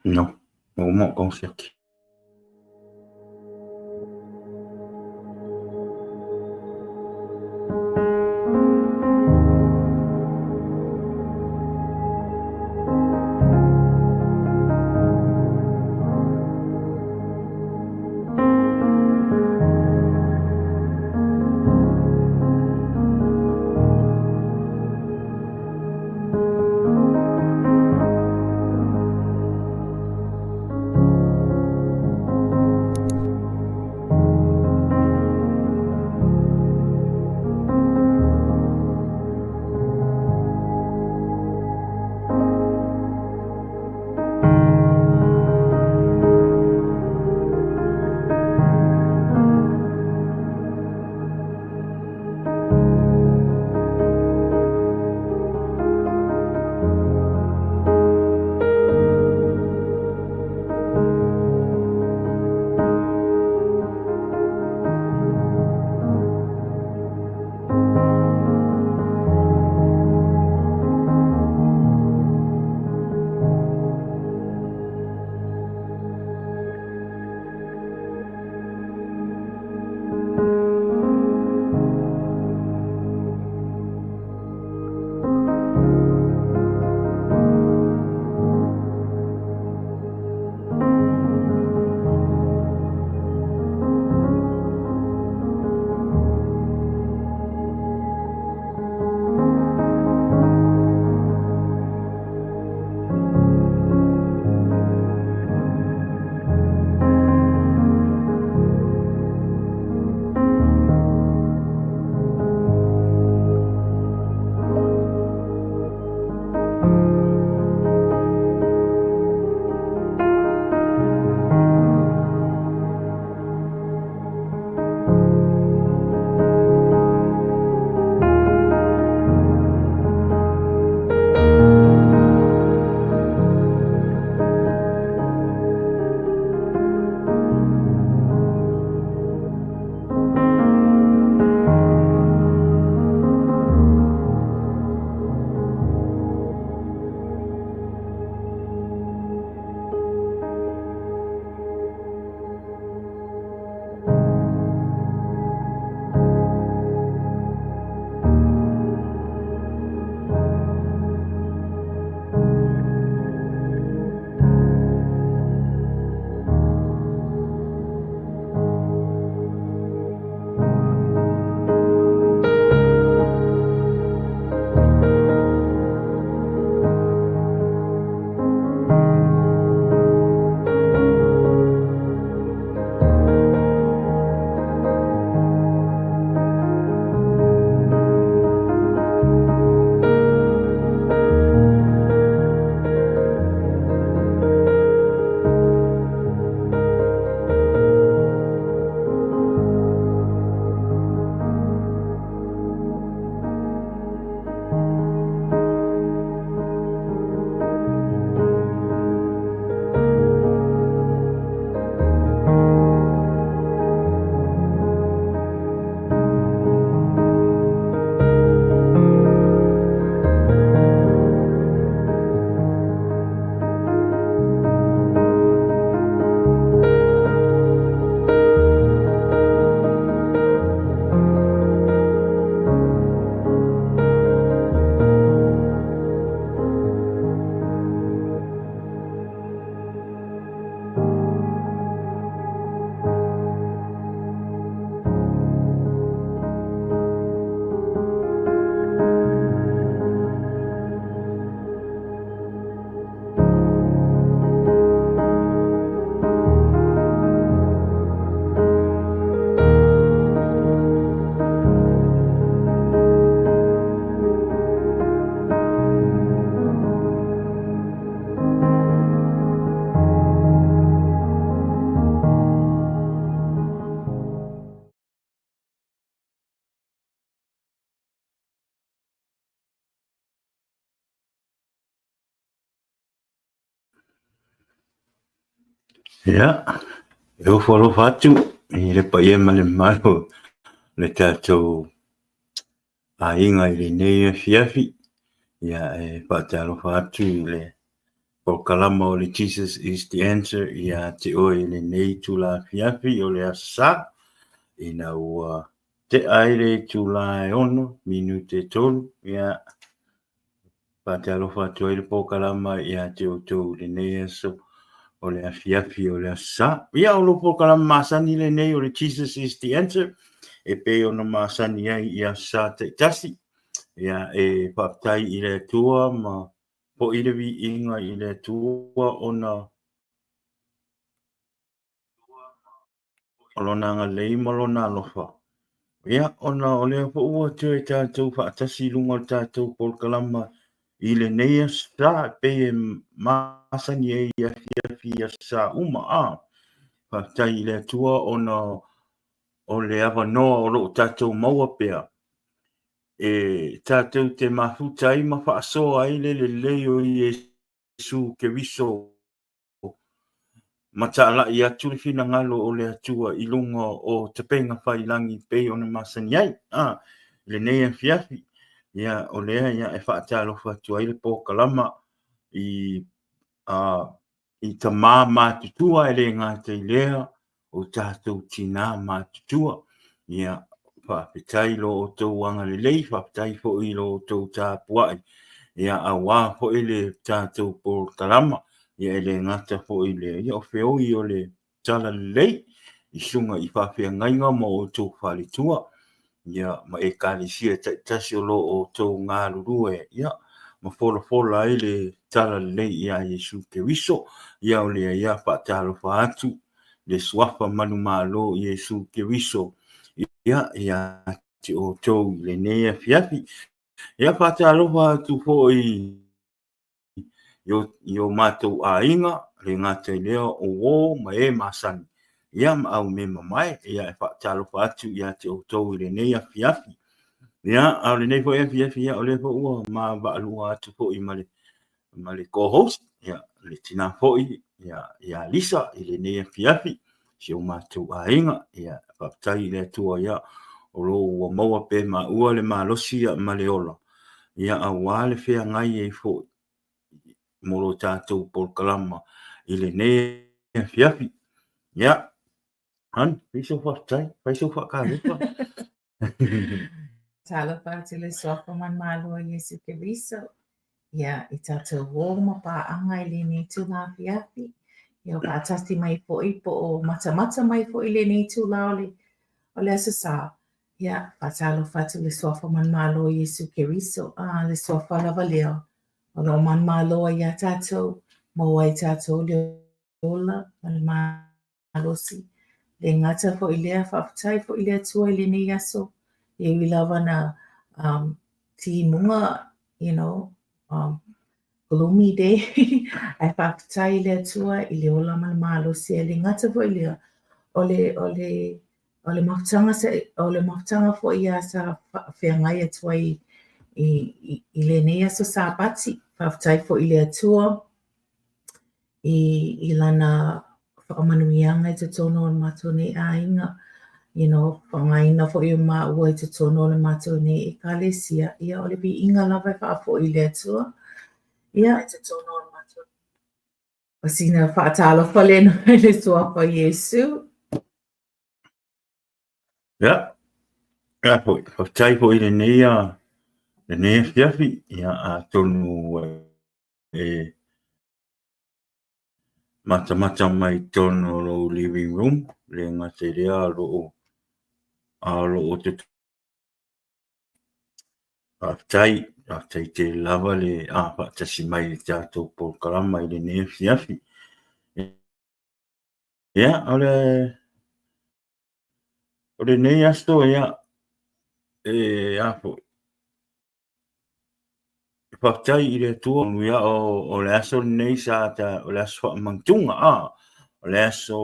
Non, au moins qu'on cirque. Ja, eu falo fatu, i le pa ia male malo, le tātou a inga i le nei fiafi, ia e pa te alo fatu i le po kalama o le Jesus is the answer ia te oe le nei tula fiafi o le asa ina ua te aire tula e ono minute tolu ia pa te alofa atu ai le po kalama ia te outou le nei aso o le afiafi o le asa ia o lo po kalama masani le nei o le Jesus is the answer e pe ona masani ai ia sa te tasi ia e papai i le tua ma po i le vi inga i le tua ona olona nga lei malona alofa. Ia ona o lea po ua te e tātou whaatasi lunga o tātou pol kalama i le neia sa pe e masani e ia fia sa uma a. Whaatai i le tua ona o le awa noa o lo tātou maua pea. E tātou te mahutai ma whaasoa ai le leo i Iesu ke wiso matala i atu le fina ngalo o le atua i lunga o te penga whailangi pe o na masani ai. Le nei fiafi. Ia o lea ia e whaatalo whatua i le po kalama i ta mā mātutua e le ngā te lea o tātou tina mātutua. Ia whaapetai lo o tau anga le lei, whaapetai fo i lo o tau tāpuai. Ia a wā fo i le tātou po kalama. Ia ele ngata fo i le ia o feo i o le tala lei i sunga i whawhia ngainga mo o tō whalitua ia ma e kālisia tasi o lo o tō ngā rurue ia ma fola i le tala lei ia Iesu ke wiso ia o le ia whaatalo whaatu le swafa manu malo Iesu ke wiso ia te o tō le nea fiafi ia whaatalo whaatu fo i yo mātou a inga, le ngā te leo o wō ma e masani. Ia ma au me mamai, ia e whaatalo whaatu, ia te o tau i le nei a fiafi. Ia, au le nei fo e fiafi, ia o le fo ua, ma waalua atu fo i ma le co-host, ia le tina fo i, ia Lisa, i le nei a fiafi, si o mātou a inga, ia whaatai le atua, ia o lo ua maua pe ma ua le ma losi, ia ma le ola. Ia a wale fea ngai e fo i. Moro tātou por kalama i le nei fiafi. Ia, han, piso whaatai, piso whaakarepa. Tala whaate le sofa man malo a Iesu ke riso. Ia, i tātou wōma pā anga i le nei tū la fiafi. Ia, whaatasi mai po i po o mata mai po i le nei tū la o le asasa. Ia, whaatalo whaate le sofa man malo a Iesu ke riso. Le sofa lava leo. O lo man maloa ia tātou, maua i tātou le ola, ma le malosi. Le ngata fo i lea whaapatai fo i lea tua i le nei aso. E wilawa na ti munga, gloomy day. Ai whaapatai i lea tua i le ola ma le malosi. E le ngata fo i lea o le mafutanga fo i a sa whiangai atua i le nei aso sa pati, whaafatai fo i le atua, i lana whakamanuianga i te tono o le mātou nei a inga, whangaina fo i ma ua i te tono o le mātou nei e kālesia, ia o le bi inga lawa i whaafo i le atua, ia i te tono o le mātou. Pasina whaatalo whale no i le suapa Iesu. Ia, whaafatai fo i le nei le nei fiafi, ia a tonu e mata mai tono lo living room, le ngate rea lo o te whaafatai te lava le whaatasi mai le tātou por kalama i le nei fiafi. Ia, o le nei asto ia apo whaatai i le tua ia o le aso nei sa o le aso whaamantunga o le aso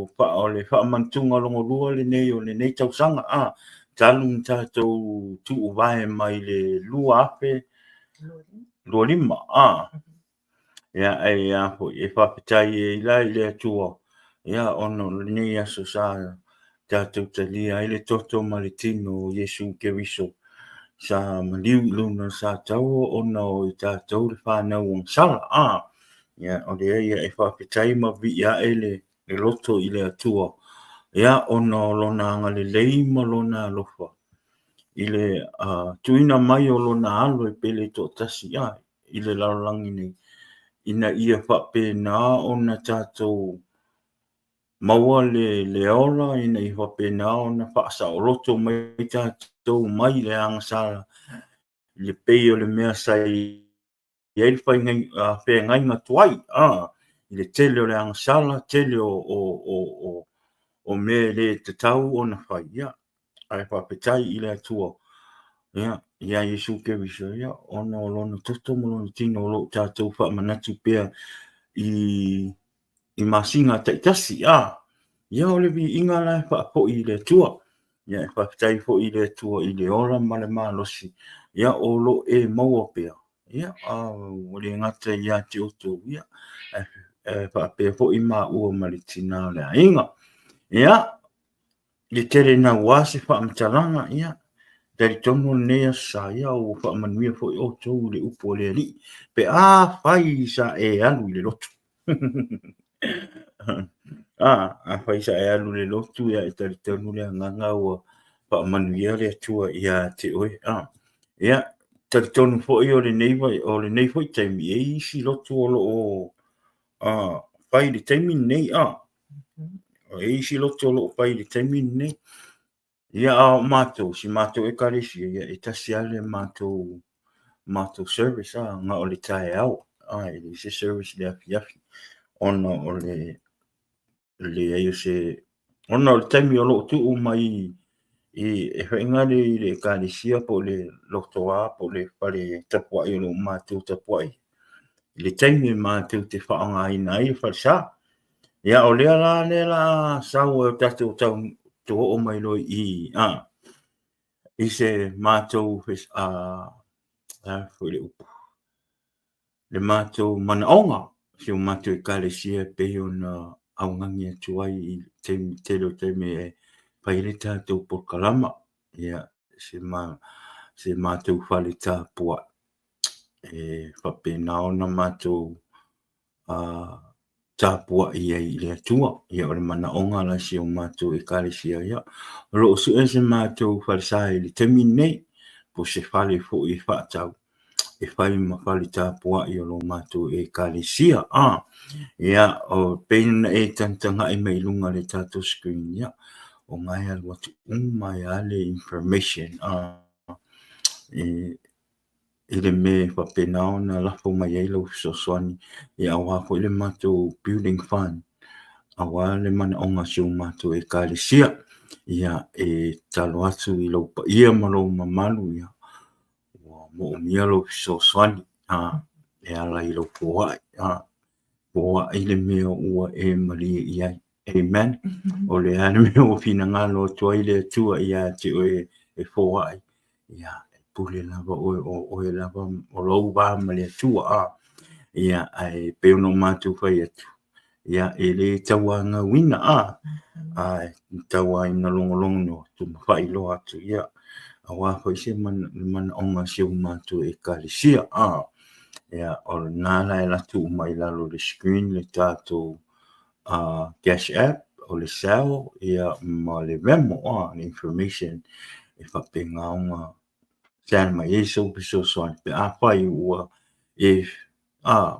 o le whaamantunga longo lua le nei tausanga talung tātou tu uwae mai le lua ape lua lima ia e apo e whaatai i le tua ia ono le nei aso sa tātou talia i le toto ma le tino Iesu ke wiso sa maliu luna sa tau ona o i tātou le whanau ang sala Ia o le ia e whapetai ma vi ia le loto i le atua. Ia ono lona anga le leima lona lofa. I le tuina mai o lona alo e pele to tasi ia i le laulangi nei. Ina ia whape na ona tātou maua le ola ina i whape na ona whaasa o loto mai tātou mai le angasara le pei o le mea sai ia i whai ngai whea ngai ngatuai i le tele o le angasala tele o me le te tau o na whai ia ai whapetai i le atua ia Iesu ke viso ia ona o lona toto mo lona tino o lo tātou wha manatu pea i masinga taitasi ia o le vi inga lai wha po i le atua ia e whapetai po i le atua i le ora ma le malosi ia o lo e maua pea ia o le ngata ia te oto ia e whape po i ma ua ma le tina le ainga ia le tere na wase wha amtalanga ia dari tono nea sa ia o wha manuia po i oto le upo le ali pe whai sa e alu i le lotu whai sa e alu le lotu ia e dari tono le nganga ua wha manuia le atua ia te oe ia tari tonu fo i o le nei fo i taimi e isi lotu o lo o whai le taimi nei o e isi lotu o lo o whai le taimi nei ia mātou si mātou e karesi ia e tasi ale mātou service nga o le tae au e le se service le afi afi ona o le ai se ona o le taimi o lo tu o mai e whaingare i le kāresia po le lotoa po le whare tapua i lo mātou tapua i. Le taimi mātou te whaanga i nai wharsa. Ia o lea la sau e tātou tau tō o mai loi i se mātou le upu. Le mātou manaonga si o mātou i kāresia pe o na aungangi atuai i telo taimi e whaile tātou po kalama. Ia se mātou whale tāpua e whapena ona mātou tāpua ia i le atua ia o le manaonga la si o mātou e kāresia ia lo o su e se mātou whale sa i le temi nei po se whale fo i whaatau e whai ma whale tāpua i o lo mātou e kāresia ia o peina e tantanga i mei lunga le tātou screen ia o ngai al watu mai ale information i le me whapena ona lafo mai ei lau sosoani i awa ko le mātou building fund awa le mana onga si o mātou e kāresia ia e talo atu i lau pa ia ma lau mamalu ia mo o mia lau sosoani e ala i lau poa i le mea ua e maria i ai amen o le ane me o fina ngalo tua i le tua ia te oe e foai ia e pule lava oe lava o lou wa ma le tua ia ai peono mātou whai atu ia e le taua ngā wina taua ina longolongo no tu mawhai lo atu ia a wāwhai se mana onga se o mātou e kāresia ia o nāla e latu mai lalo le screen le tātou cash app o le sao ia ma le memo le information e whapenga onga sana mai e so piso soan pe whai ua e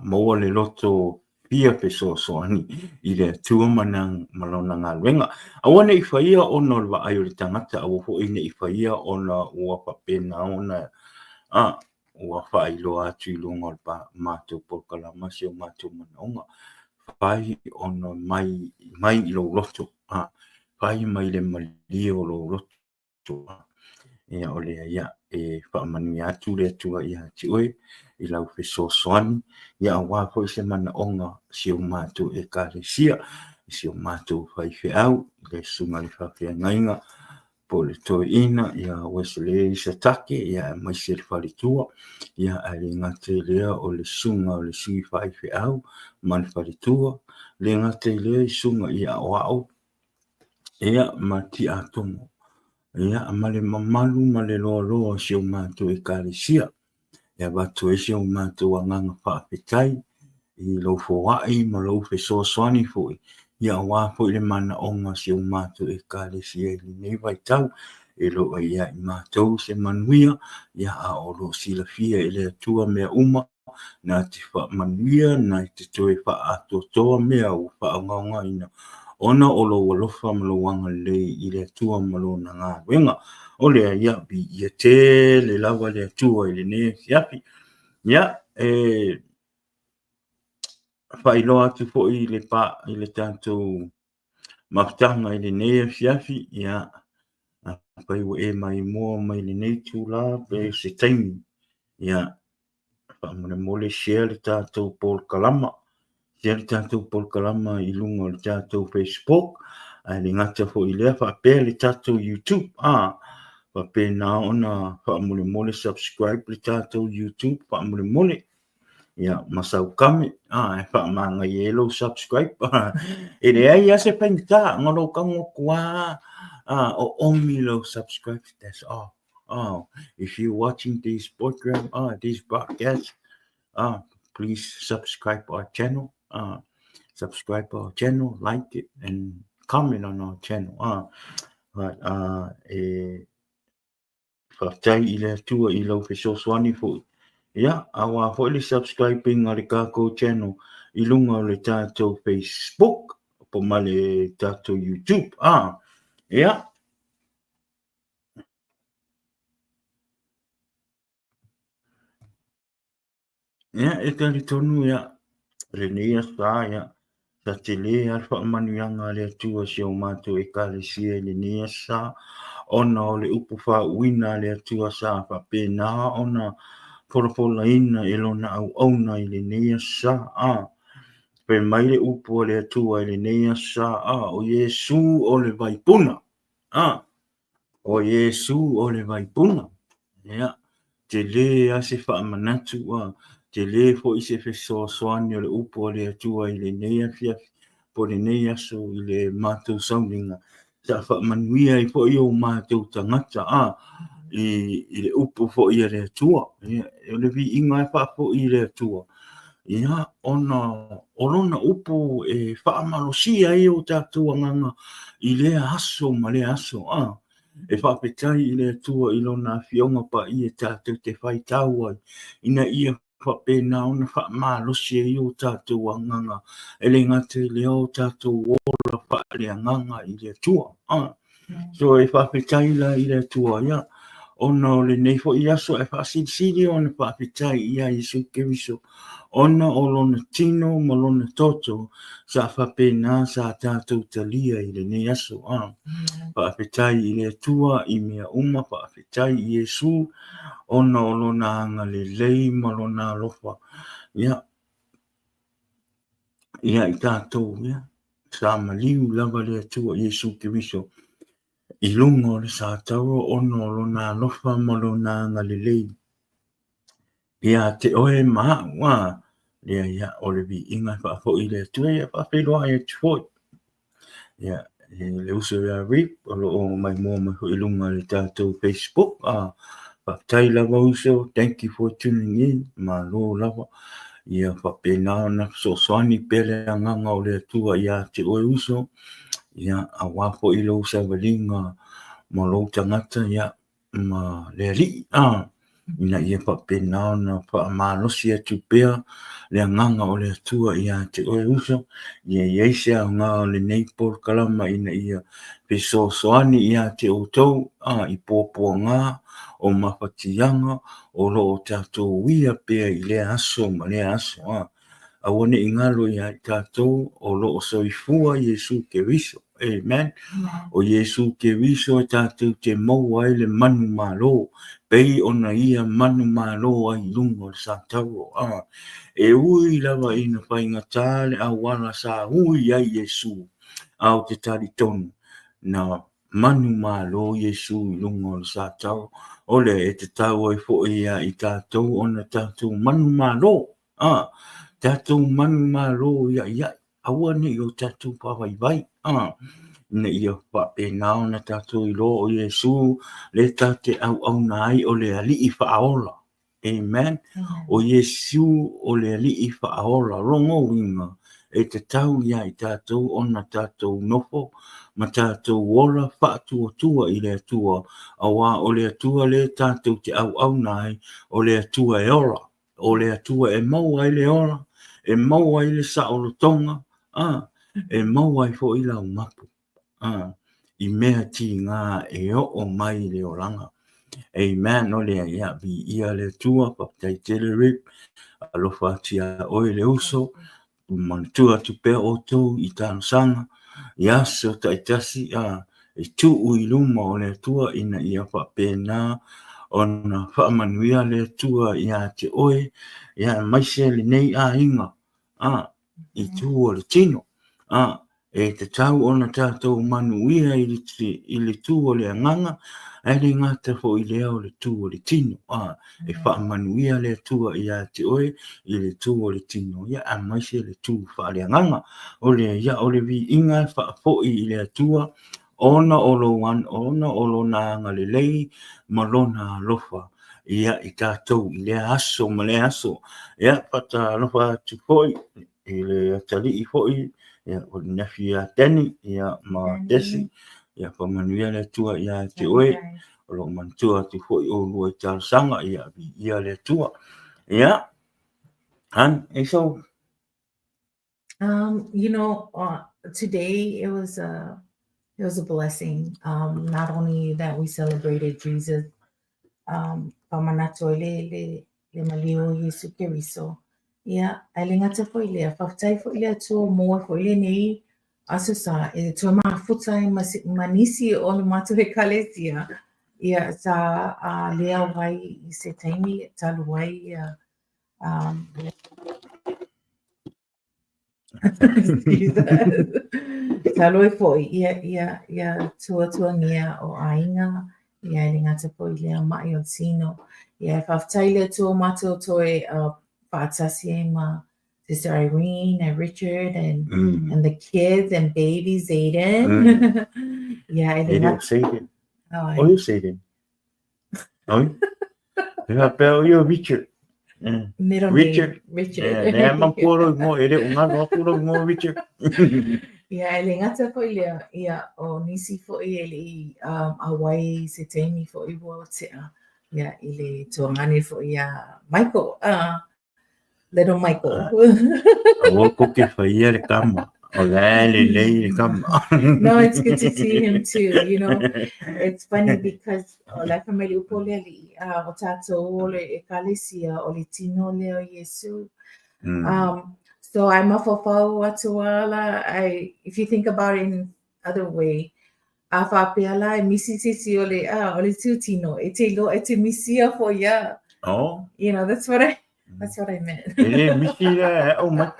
maua le loto pia piso soani i le tua manang malona ngā wenga awana i whaia ona le wa ayo le tangata awa ho ina i whaia ona ua whapena ona ua whai lo atu i longa le pa mātou pokalama se o mātou manaonga whai ona mai i lo loto whai mai le mali o lo loto ia o lea ia e whaamanu atu le atua ia ti oe i lau wheso soani ia wā po i se manaonga si o mātou e kāresia si o mātou whai whiau le sunga le whawhia ngainga po le toi ina ia Wesley i sa take ia mai se le whalitua ia a le ngate lea o le sunga o le sui whai whiau ma le whalitua le ngate lea i sunga ia o au ia ma ti atongo ia male mamalu male loa si o mātou e kāresia ia watu e si o mātou anganga whaapetai I lo foa'i ma lo fe soasoani fo'i. Ia wā fo'i le mana onga si o mātou e kālesia i nei vai tau. E lo ia i mātou se manuia. Ia a o lo silafia e le atua mea uma. Na te wha manuia, na te toe wha ato toa mea o wha ngaunga ina. Ona o lo walofa ma lo wanga lei i le atua ma lo na ngā wenga. O lea ia bi ia te le lawa le atua i le ne fiapi. Ia, whailo atu fo i le pa i le tātou maputanga i le ne fiafi. Ia, pai wa e mai mua mai le nei tūla pe se taimi. Ia, whamone mole share le tātou Paul Kalama. Share le tātou Paul Kalama i lunga le tātou Facebook. Le ngata fo i lea whapea le tātou YouTube. Whapea nā ona whamole mole subscribe le tātou YouTube. Whamole mole. Ia, masau kame. E whamanga i elo subscribe. E rea ia se painta. Ngaro kango kua. O omi lo subscribe. That's all. If you're watching this program, this broadcast, please subscribe our channel. Subscribe our channel, like it, and comment on our channel. But whaktai i le atua i lau whesoswani fo. Ia, awa fo le subscribing a le kako channel i lunga o le tātou Facebook, po ma le tātou YouTube. Ia. Ia, e tali tonu ia, le nea sa ia, sa te le alfa manuanga le atua si o mātou e kālesia le nea sa, ona o le upu wha uina le atua sa wha pēnā, ona poropola ina e lona au auna i le nea sa, pe mai le upu o le atua i le nea sa, o Iesu o le vaipuna, o Iesu o le vaipuna, ia, te le ase wha manatu, te le fo i se fesoasoani o le upo o le atua i le nea fiafi, po le nea so i le mātou saunga. Sa wha manuia i fo i o mātou tangata, i le upo fo i le atua. E le vi inga e wha fo i le atua. Ia, ona upo e wha amalosia i o tātua nganga i le aso ma le aso, e whapetai i le atua i lona fionga pa i e tātou te whai tāua. Ina ia whapena ona whaamalosia i o tātou anganga. E le ngate le o tātou ora wha le anganga i le atua. So e whapetai la i le atua, ia. Ona o le neifo i aso e whaasirisiri ona whapetai i a Iesu Keriso. Ona o lona tino ma lona toto sa whapena sa tātou talia i le ne aso. Whaapetai i le atua i mea uma, whaapetai i Iesu, ona o lona anga le lei ma lona alofa. Ia i tātou, ia. Sa maliu lava le atua Iesu Keriso. I lunga o le sātaro, ona o lona alofa ma lona anga le lei. Ia te oe maa, ia o le vi inga whaafo i le atua, ia whaapeloa e tufoi. Ia, le uso ia rip, o mai mua mai ho ilunga le tātou Facebook. Whaktai lava uso, thank you for tuning in, ma lo lava. Ia whapena na soani pele anganga o le atua ia te oe uso. Ia a wafo ilo usa walinga ma lo tangata ia ma le ali. Ina ia whapena na whaamalosi atu pea le anganga o le atua ia te oe uso. Ia ieise a ngā le neipor kalama ina ia peso soani ia te outou i pōpua ngā o mawhatianga o lo o tātou wia pea i le aso ma le aso. Awane ingalo ia tātou o lo o soifua Iesu Keriso. Amen. O Iesu Keriso tātou te maua i le manu malo. Pei ona ia manu malo ai lungo le sātaro. E ui lava ina whainga tāle a wala sa ui ai Iesu. Au te tari tonu. Na manu malo Iesu i lungo le sātaro. Ole e te tau ai fo ia i tātou ona tātou manu malo. Tātou manu malo ia ia. Aua ni o tātou pawai vai. Na ia whapena o na tātou i lo o Iesu le tate au nai o le ali i whaola. Amen. Amen. O Iesu o le ali'i whaaora rongo winga e te tau ia i tātou ona tātou nofo ma tātou ora whaatua tua i le atua a wā o le atua le tātou te au nai o le atua e ora o le atua e maua i le ora e maua i le saolotonga e maua i fo i lau mapu i mea ti ngā e o mai le oranga. Amen. No le ia bi ia le tua pa tai tele rip alo fa tia o le uso man tua tu pe o tu i tan sanga ia so tai tasi e tu u iluma o le tua ina ia fa pena ona fa manuia le tua ia te oe ia mai se le nei inga i tu o le tino e te tau ona tātou manuia i le tu o le nganga ai le ngata fo i lea o le tu o le tino e wha manuia le tua i a te oe i le tu o le tino ia a maise le tu wha le nganga o le ia o le vi inga wha fo i le tua ona o lo wan ona o lo nanga le lei malona lofa ia i tātou i le aso ma le aso ia pata lofa tu foi i le tali i foi ia o le nafi a teni ia ma tesi ia pa manuia le tua ia te oe o lo mantua te foi o lua i tāsanga ia le tua ia han e so You know, today it was a blessing. Not only that we celebrated Jesus, pamanato le malio Iesu Keriso. Ia, ai ngata fo ile, whaftai fo ile atu mo fo ile nei asusa, e tua maa futai manisi o le matu he kalesia. Ia, sa lea wai i se taimi, talu wai Taloi foi ia tuangia o ainga ia le ngata foi le mai o sino ia whaftai le tua mato toi whaatasi e ma Sister Irene and Richard and the kids and baby Zayden. Yeah, Zayden. Oh, you Zayden. Oh, you peo you Richard. Middle Richard. Richard. Ne mampuro mo ere unga no puro mo Richard. Ia ele ngata fo ia o nisi fo ele Hawaii se temi fo i wo te ia ile tuangani fo ia Michael little Michael. Awo koke fa ia le kama. O le kama. No, it's good to see him too. You know, it's funny because la family upoleli o tato ole e kalesia o le tino leo Iesu. So I'm a fofau atuala. If you think about it in other way, afa peala misi sisi ole tutino. Ete misia for ya. Oh. You know, that's what I meant. Ele misi la oh my.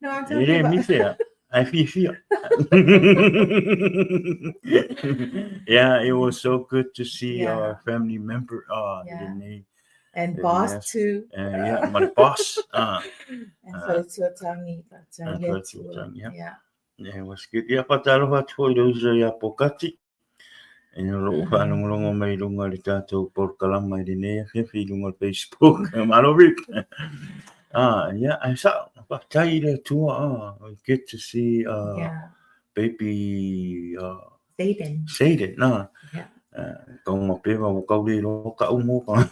No, I'm talking about misi I feel. Yeah, it was so good to see our family member. And boss too. Yeah, my boss. And for Tuatangi, yeah, it was good. Yeah, pataloha tō reuza ia pokati. E no whanongongo mai runga le tātou porkalama i rinea, whiawhi runga Facebook, malo Rick. Yeah, I saw, tai le tua, I get to see baby Zayden, kau ma pewa o kau le lo ka umo pa.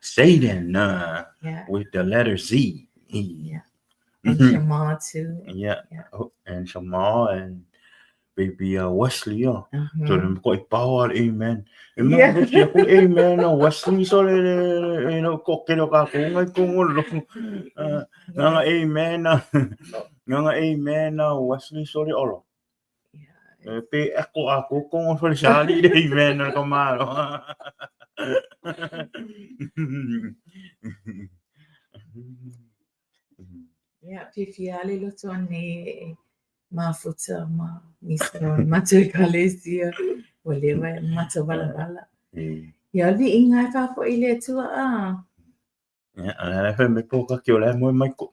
Zayden, with the letter Z. And Shema too. Yeah. And Shema and baby Wesley, So them quite power, amen. Amen, Wesley, so you know, kokero ka ko ngai ko ngolo. Nga amen, nga amen, Wesley, sorry olo. Pe ako ko ngo for sali amen ko malo. Yeah, pifiale lo tone mafuta ma misro matu kalesia walewa matu bala. Ya vi inga fa fo ile tu Yeah, ala fa me po ka kio la mo mai ko.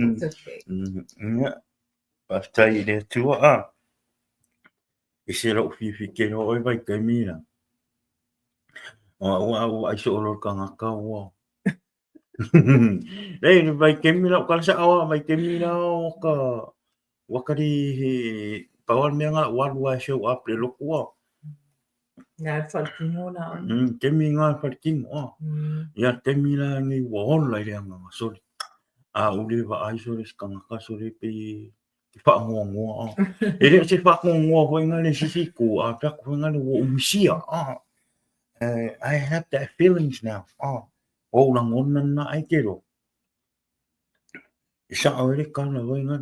It's okay. Yeah. Pasta ile tu E se lo fi ke no vai kai mina. o ai so lo ka ngaka wa nei vai kemi la ka sa awa vai kemi la ka wakari pawal me nga wa show up le lokwa Nga whalkingo na on. kemi nga parking ya kemi la ngi wa la ile nga sorry a ule va ai so le ka ngaka so le pe fa ngo ele se fa ngo ho nga le sisi ku a ta ko nga le wo umsia I have that feelings now o lang on na ai kero sa ore ka na wo nga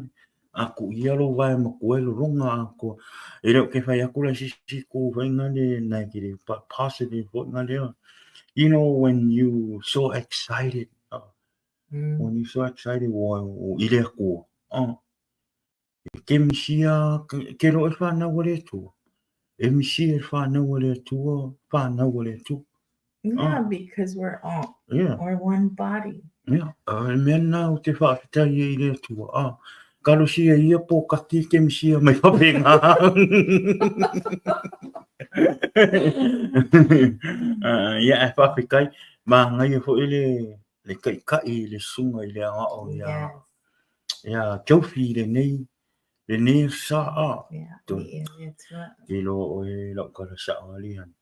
aku ia lo vai ma ko lo ronga ako ele ke fa ya ku la sisi ku va nga le na ki positive wo nga le you know when you so excited when you so excited wo ile ku ke misia ke ro e fa na wo le tu e misia e fa na wo le tu fa na wo le tu Yeah, because we're all we're one body. Yeah, mena o te whaafetai e le tua. Karo sia ia po kati ke misia mai whawhenga. Ia e whawhekai, ma ngai e fo ele le kai kai le sunga i le anga o ia jauwhi le nei sa a. Ke lo o e lau kara sa a lian.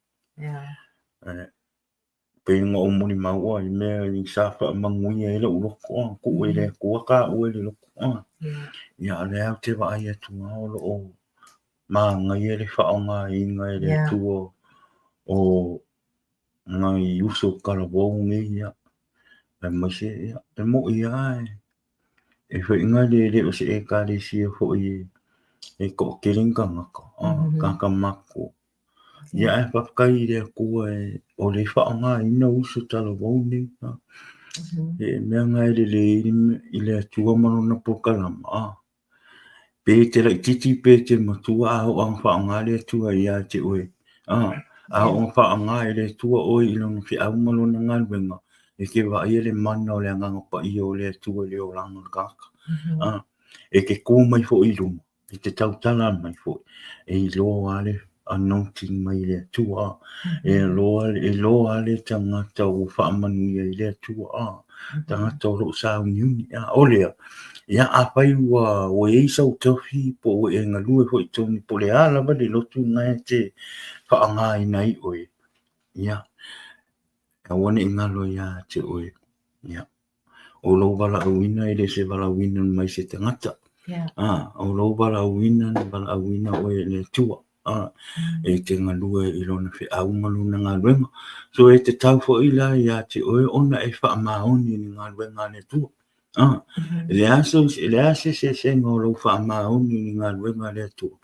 Pe nga o moni maua i mea i sa wha manguia e lau loko ku e le kua ka ue le loko ia le au te wa ai atu ngā o lo o ma ngai e le wha o ngā i ngai le tua o ngai uso kara wau ngi ia e maise ia e mo ia e wha inga le o se e ka le si e fo e ko kiringa ngaka kaka mako ia e whapkai le kua o le wha o ngā ina uso tala wau ni e mea ngai le i le atua mano na pokalama pe te la titi pe te matua a o ang wha o ngā le atua ia te oe a o wha o ngā le atua oe i lona fi au malo na ngā luenga e ke wa ia le mana o le anganga pa i o le atua le o langa kaka e ke kō mai fo i luma e te tautala mai fo e i loa ale anointing mai le atua e loa le tangata o wha manu i le atua tangata o lo sa uniuni o lea ia a pai wa e sau tofi po e ngalue fo i toni po le ala ba le lotu ngai te wha anga i nai oe ia a wane i ngalo ia te oe ia o lo wala awina i le se wala awina mai se tangata o lo wala awina oe le tua e te ngalue i lona fi au malu na ngā luenga so e te tau fo ila ia te oe ona e wha maoni ni ngā luenga le tua le ase se ngolo wha maoni ni ngā luenga le tua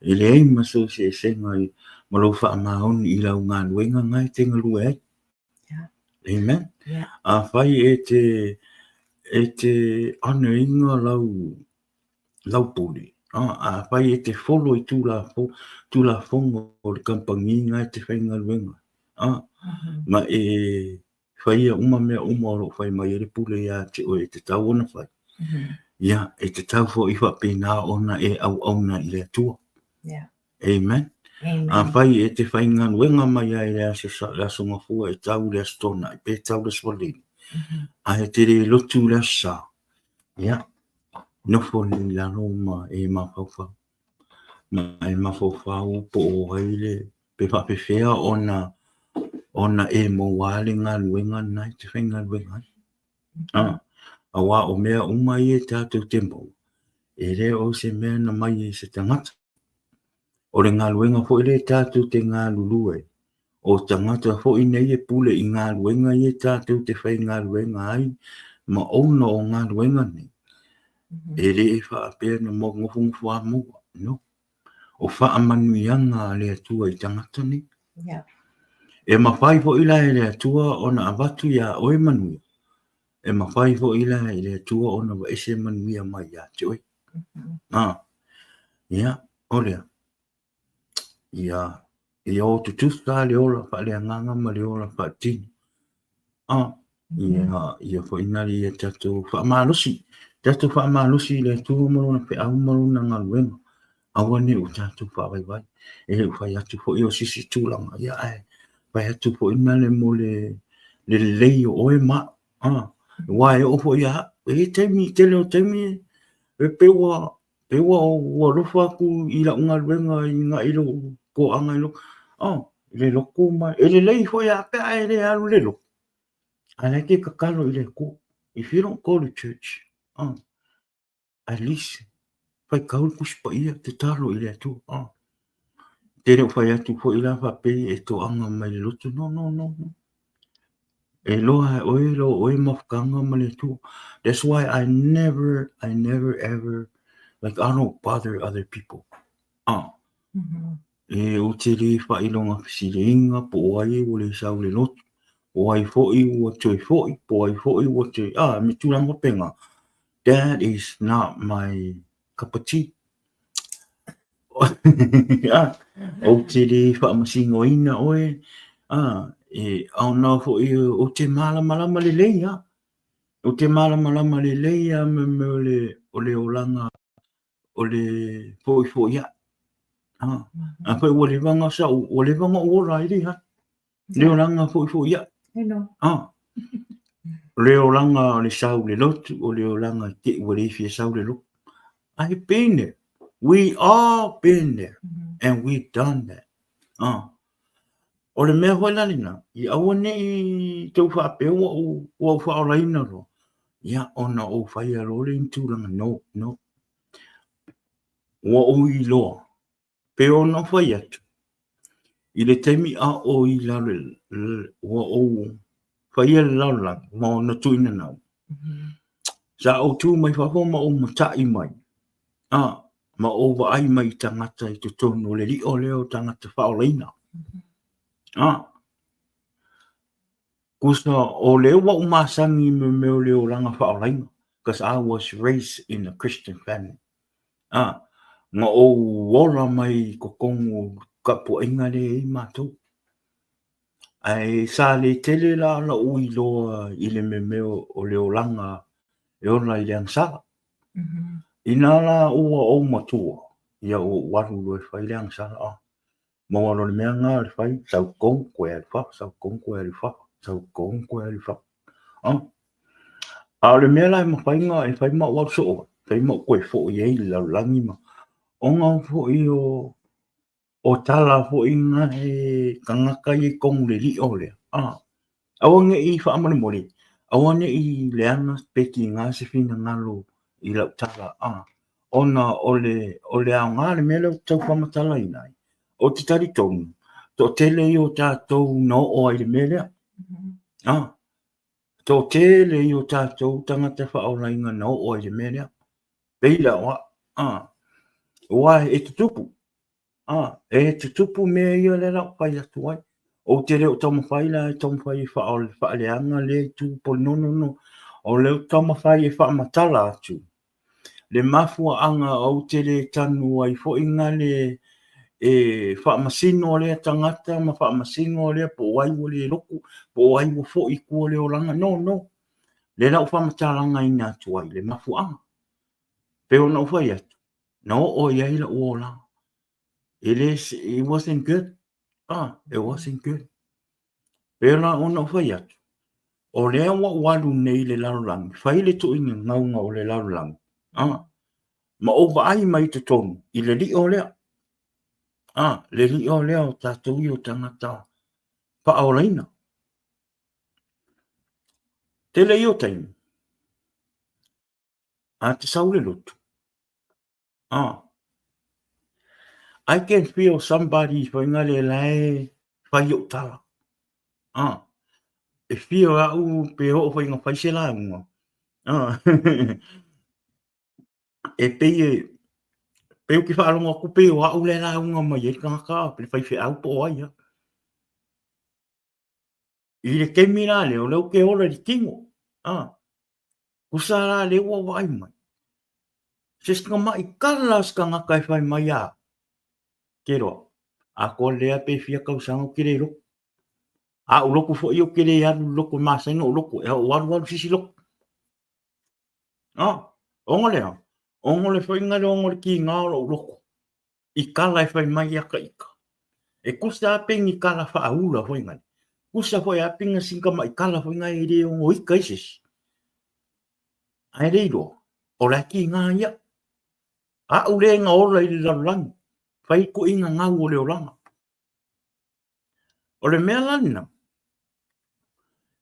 le ei maso se ngai malo wha maoni i lau ngā luenga ngai te ngalue ai amen a whai e te ane inga lau poli a whai e te wholo i tūla whongo o le kampangi ngai te whainga luenga ma e whai a uma mea uma o whai mai e le pule ia te o e te tau ona whai ia e te tau fo i wha pēnā ona e au auna i le atua amen a whai e te whainga luenga mai ai le asonga fua e tau le astona e pē tau le swalini a e te re lotu le sa ia nofo ni lano ma e mawhawha ma e mawhawhau po o haile pe whapewhea ona e mo wale ngā luenga nai te whainga luenga a wā o mea umai e tātou te mau e re o se mea na mai e se tangata o le ngā luenga fo i le tātou te ngā lulue o tangata fo i nei e pule i ngā luenga i e tātou te whai ngā luenga ai ma ona o ngā luenga nei e re e wha apea na mo ngofungu wha mua no o wha amanuianga le atua i tangata ni e mawhai fo ila e le atua ona avatu ia oe manuia e mawhai fo ila e le atua ona wa ese manuia mai ia te oe ia olea ia o tutuska le ola wha le anganga ma le ola wha tini ia fo inari e tato wha amalusi le atua maruna pe au maruna ngā luenga awane o tato wha vai e whai atu fo i o sisi tūlanga ia Pai atu po ina le mo le lei o e ma. Wai o po ia, e taimi, te leo taimi, e pewa o rofa ku i la unga luenga i ngā ilo ko anga ilo. Le loko mai, e le lei fo ia pe ai le alu le loko. Ana ke kakalo i le ko. If you don't go to church, at least, fai kaul kuspa ia te talo i le atu. Te reo fai atu fo i la fa pe e to anga mai le lotu. No. E loa oe mafkanga ma le tu. That's why I never ever, like I don't bother other people. E o te re fa ilonga pisi le inga po oai o le sau le lotu. Oai foi ua toi foi, po ai foi ua toi, me tūranga penga. That is not my cup of tea. O te re fa masingo ina oe, e au nā foi o te malama le leia. O te malama le leia me o le olanga o le foi ia. A koe ua le vanga sa, o le vanga o rai ri ha. Le olanga foi ia. Le olanga le sau le lotu, o le olanga te ua le fia sau le lotu. I've been there. We all been there. And we've done that. O le mea hoi lalina, i aua ne i tau whaapea o whaoraina ro. Ia ona o whaia role in tūranga. No. Ua o i loa. Pe ona whai atu. I le taimi a o i lale, ua o whaia le laulang, ma o na tuina nau. Sa o tū mai whahoma o matai mai. Ma o wa ai mai tangata i te tono le li o leo tangata whaoraina. Kusa o leo wa umasangi me o leo langa whaoraina. Because I was raised in a Christian family. Nga o wora mai ko kongo kapo inga le i mātou. Ai sa le tele la ui loa i le memeo o leo langa e ona i le ansala. Ina la ua o matua. Ia o waru loe whai le ansala. Ma wano le mea ngā le whai. Sau kong koe ali wha. Sau kong koe ali wha. Sau kong koe ali wha. A le mea lai ma whai ngā e whai ma wau soa. Whai ma koe fo i ei lau langi ma. O ngā fo i o tala fo i ngā e kangaka i kong le li o le. Awange i wha amane mori. Awange i leana peki ngā se whina ngalo i lau tala. Ona o le au ngā le mea lau tau whamatala i nai. O te tari tonu. Tō tele i o tātou no o ai le mea lea. Tō tele i o tātou tangata whaorainga no o ai le mea lea. Peila wa. Wa e te tupu. E te tupu mea ia le lau whai atu ai. O te reo tau mawhai la e tau mawhai whaaleanga le tu po no. O leo tau mawhai e whaamatala atu. Le mafua anga au te le tanu ai fo inga le e whaamasino le tangata ma whaamasino le po wai o le loku po wai o fo i kua le oranga. No. Le lau whaamatalanga i ngā tuai le mafua anga. Peo na uwhai atu. No o iai la uola. It wasn't good. It wasn't good. Pero na ona whai atu. O lea wa walu nei le larulangi. Whai le tu inga ngaunga o le larulangi. Ma o wa ai mai te tonu. I le li o lea. Le li o lea o tātou i o tangata. Pa au reina. Te le i o taimi. Te saule lutu. I can feel somebody whainga le lai whai o tala. E feel au pe ho whainga whai se la unga. E peo ki whaalonga ku peo au le la unga mai e kanga pe whai whi au po ai. I le kemi la leo leo ke ora di kingo. Kusa la leo wa wai mai. Seska mai kala ska ngakai whai mai a. Kero. A ko lea pe fia kausanga kire roko. A uloko fo i o kere anu loko masenga uloko. E o waru sisi loko. Ongo le whainga le ongo le ki ngā ora uloko. I kala e whai mai aka ika. E kusta pengi kala wha aula whainga. Kusa foi a pinga singa mai kala foi ngai ere o ngoi kaises. Ai reiro. O la ki ngā ia. A ure ngā ola i lalang. Fai ko inga ngau o leo langa. O le mea lana.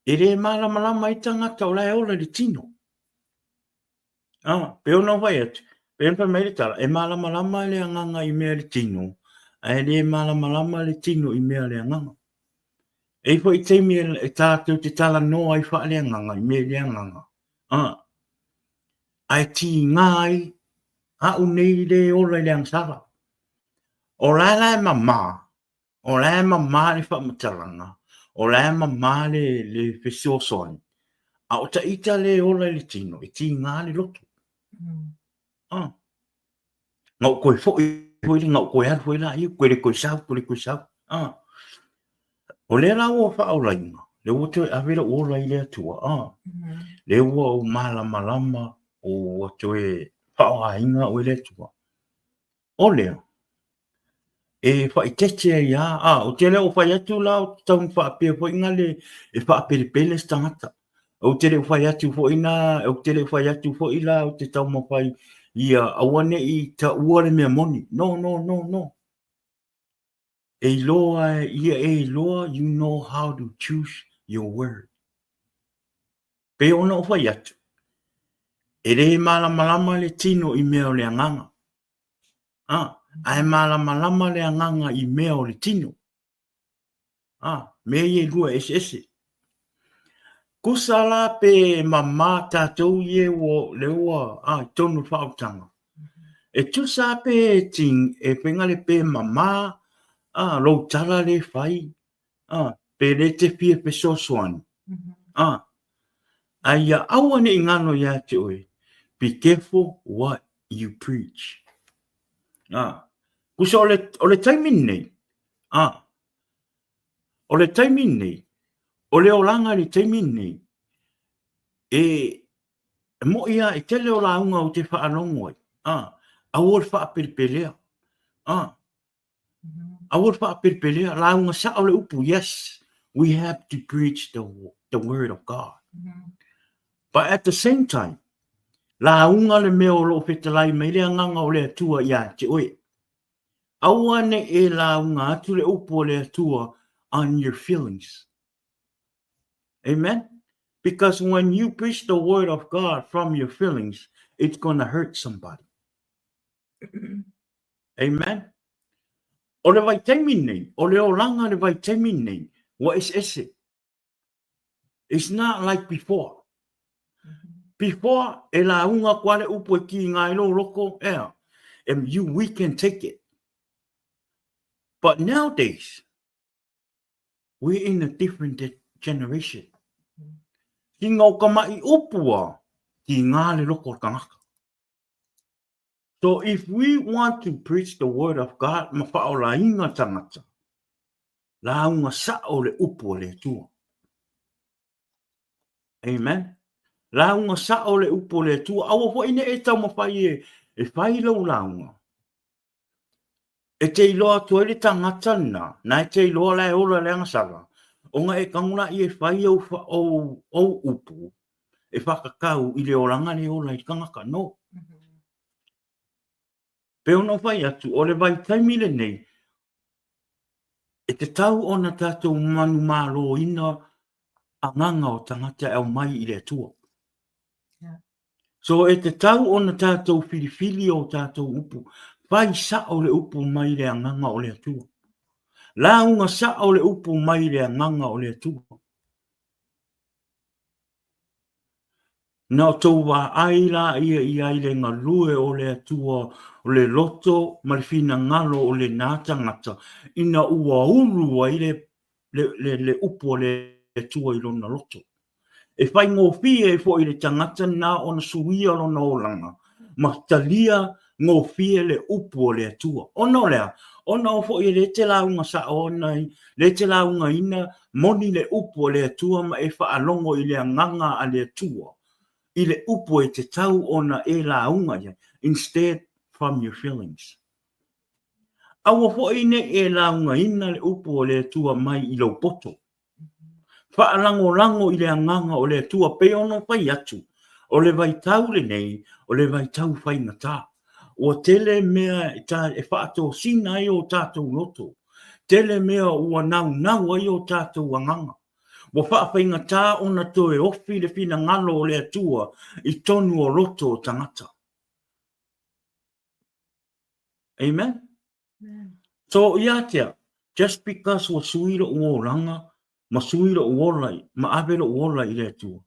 Ere mala malama i tangata o la ola le tino. Peo no vai atu. Peo pa mai le tala. E mala malama le anganga i mea le tino. Ai le mala malama le tino i mea le anganga. E fo i teimi e tātou te tala no ai wha le anganga i mea le anganga. Ai ti ngai. A unei le ola le angsara. O la la mama. O la mama le wha matalanga. O la mama le fesio soni. A o ta ita le ola le tino. E ti ngā le loto. Ngau koe fo i le ngau koe ar foi la i koe le koe sau, koe le koe sau. O le la ua wha o la inga. Le ua te awera o la i le atua. Le ua o malama o atoe wha o a inga o le atua. O lea. E wha i tete ia. O te leo wha i atu la o taun wha apea fo inga le e wha apere pele stangata. O te leo wha i atu fo ina, o te leo wha i atu fo ila o te tau mawhai ia awane i ta uare mea moni. No. E loa, ia e loa, you know how to choose your word. Pe ona o whai atu. E re malama le tino i mea o le anganga. Ai malama le anganga i mea o le tino. Mea ie lua ese. Kusala pe mama tātou ie o le ua, tonu whautanga. E tusa pe ting, e pengale pe mama, lo tala le whai, pe le te pia pe sosuani. Ai awane i ngano ia te oe. Be careful what you preach. Kusa o le taimin nei. O le taimin nei. O le olanga le taimin nei. Mo ia e tele o la unga o te whaanongo ai. Awor whaapiripelea. Awor whaapiripelea. La unga sa o le upu. Yes, we have to preach the word of God. But at the same time, la unga le meo lo fetalai me le anganga o le atua ia te oe. Awane e la unga atu le upu o le atua on your feelings. Amen? Because when you preach the word of God from your feelings, it's going to hurt somebody. Amen? O le vai taimi nei, o le olanga le vai taimi nei, what is ese? It's not like before. Before, e la unga kwale upo e ki ngai lo loko, and we can take it. But nowadays, we're in a different generation. Ki ngau kamai upua, ki ngā le loko tangaka. So if we want to preach the word of God, mawhao la inga tangata, la unga sa o le upo le tua. Amen. La unga sa o le upo le tua. Awa po ine e tau mawhai e whai lau la unga. E te iloa tua le tangata na e te iloa la e ola le angasara. O nga e kanguna i e whai au upo. E whakakau i le oranga le ola i kangaka. No. Peo no whai atu, o le vai taimile nei, e te tau o na tātou manu mālo ina a nganga o tangata au mai i le atua. So e te tau o na tātou filifili o tātou upu, whai sa o le upu mai le a nganga o le atua. La unga sa o le upu mai le a nganga o le atua. Nā tau wā aila ia i aile ngā lue o le atua o le loto ma le fina ngalo o le nātangata ina ua uru ai le upu o le atua i lona loto. E whai ngō fie e fo i le tangata nā o na suia lona olanga ma talia ngō fie le upu o le atua. Ono lea, ono fo i le te launga sa onai, le te launga ina moni le upu o le atua ma e wha alongo i le nganga a le atua. I le upo e te tau ona e la unga ia, instead from your feelings. Awa fo ine e la unga ina le upo o le tua mai i lo poto. Whaalango i le anganga o le atua pe ono pai atu. O le vai tau le nei, o le vai tau whai ngata. O tele mea e whaato sina i o tātou loto. Tele mea ua nau ai o tātou anganga. Wa whaapai ngata o na to e ofi le fina ngalo o le atua i tonu o loto o tangata. Amen? Amen. So ia tea, just because wa suira o ranga, ma suira o olai, ma avero o olai i le atua.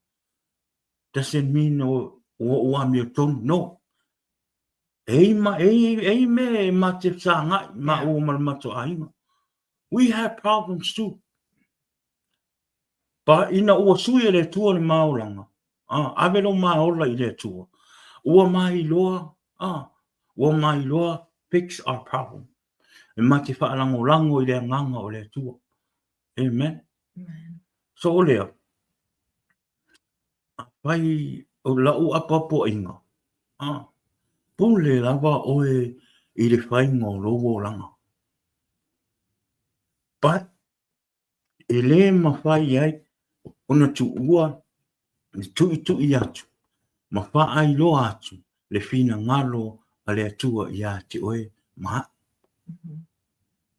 Doesn't mean o ami o tonu, no. Ei me ma te sanga, ma o mato ainga. We have problems too. But ina ua sui le tua le maolanga. Avero maola i le tua. Ua mai loa, fix our problem. E mate whaalango i le nganga o le tua. Amen. Amen. So o lea, pai o lau apapo inga. Pule lava oe i le whainga o logo langa. But, e le mawhai ai, ona tu ua, tui atu. Mawhai lo atu, le fina ngalo a le atua i ati oe ma.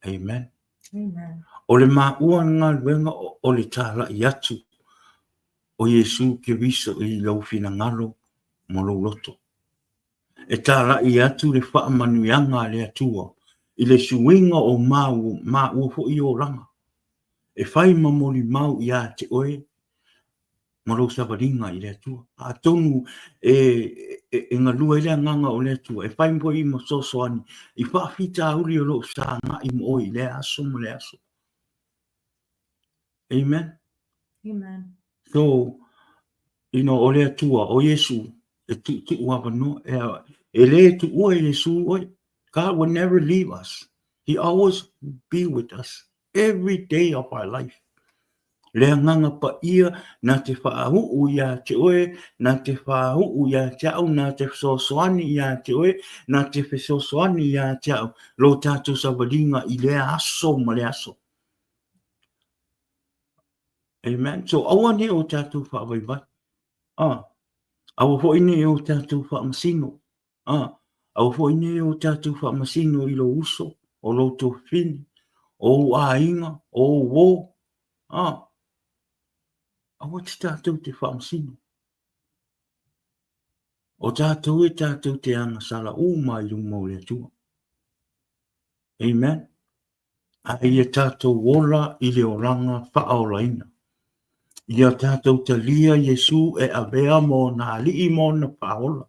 Amen. Amen. O le ua ngā luenga o le tāla i atu. O Iesu ke visa i lau fina ngalo mo lo loto. E tāla i atu le wha manuianga le atua. I le suinga o mau fo i o ranga. E whai mamoli mau i a te oe. Maro sabaringa i le atua. A tonu e ngā lua i le nganga o le atua. E whai mpo i ma sosoani. I whaafita uri o lo sa ngā i mo i le aso mo le aso. Amen. Amen. So, o le atua o Iesu. E tu wapa no. E le tu ua Iesu oi. God will never leave us. He always be with us every day of our life. Le nganga pa ia na te whaahu ia te oe, na te whaahu ia te au, na te sosoani ia te oe, na te sosoani ia te au, lo tātou sawadinga i le aso ma le aso. Amen. So awa ne o tātou whaawaiwai. Awa fo ine o tātou whaamasino. Awa fo ine o tātou whaamasino i lo uso, o lo to fini, o ainga, o wo. Awa te tātou te whaamasino. O tātou e tātou te anga sala o mai lungo le tua. Amen. Ai e tātou wola i le oranga whaola ina. Ia tātou te lia Iesu e avea mo nā li mo na whaola.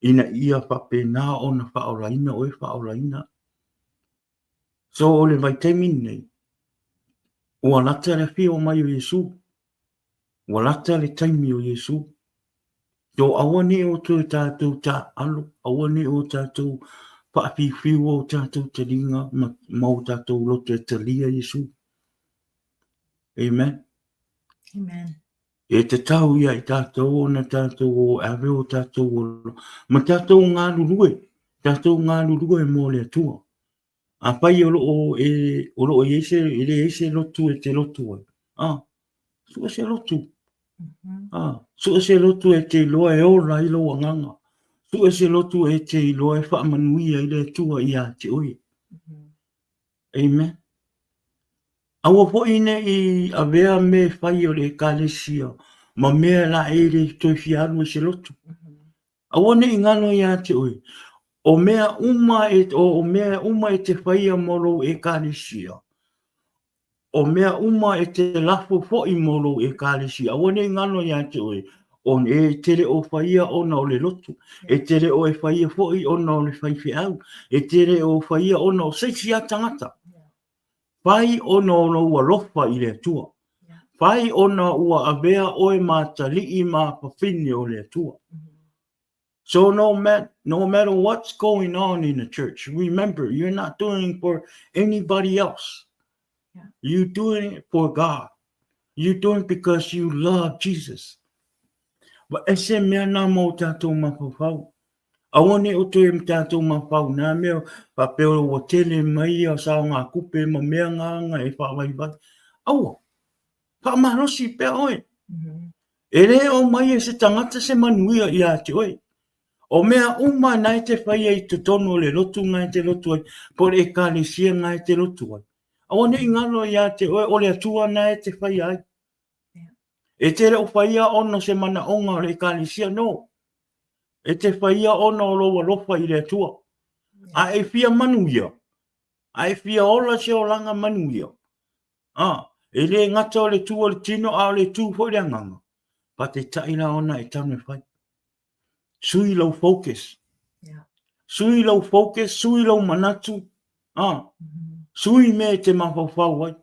Ina ia whapena o na whaola ina o e whaola ina. So o le vai teimin nei. Ua lata le whio mai o Iesu. Ua lata le taimi o Iesu. So awane o tu tātou tā alo. Awane o tātou whaapiwhiu o tātou te ringa. Mau tātou lote te lia Iesu. Amen. Amen. E te tau ia i tātou o na tātou o awe o tātou o. Ma tātou ngā lulue. Tātou ngā lulue mō le atua. A pai o loo ese lotu e te lotu ai. Sua se lotu. Sua se lotu e te loa e ora i loa nganga. Sua se lotu e te loa e whaamanuia i le atua i a te oe. Amen. Awa po ine i avea me whai o le kalesia. Ma mea la e le toi fiaru e se lotu. Awa ne i ngano i a te oe. O mea uma e te whaia moro e kalesia. O mea uma e te lafo fo i moro e kalesia. Awa ne i ngano i a te oe. O e tere o whaia ona o le lotu. E tere o e whaia fo i ona o le whaifi au. E tere o whaia ona o seisi a tangata. Whai ona o ua lofa i le atua. Whai ona ua avea oe mata li i ma pawhine o le atua. So no matter what's going on in the church, remember, you're not doing it for anybody else. You're doing it for God. You're doing it because you love Jesus. But ese mea nā mau tātou mawhawhau. Awane o toi m tātou mawhau nā mea papeo o tele mai o sao ngā kupe ma mea nganga e whawaiwai. Awa, Whamalosi pea oe. Mhm. E le o mai e se tangata se manuia i ate oe. O mea uma nai te whaia i te tono le lotu ngai te lotu ai, por e ka le sia ngai te lotu ai. Awane i ngalo i ate oe, o le atua nai te whaia ai. Yeah. E te reo whaia ono se mana onga o le ka le sia, no. E te whaia ono o loa lofa i le atua. Yeah. A e fia manuia. A e fia ola se o langa manuia. E le ngata o le tua le tino a o le tu fo le anganga. Pa te taina ona e tau me whai. Sui lau focus. Yeah. Sui lau focus, sui lau manatu. Mhm. Sui me te mawhawhau ai.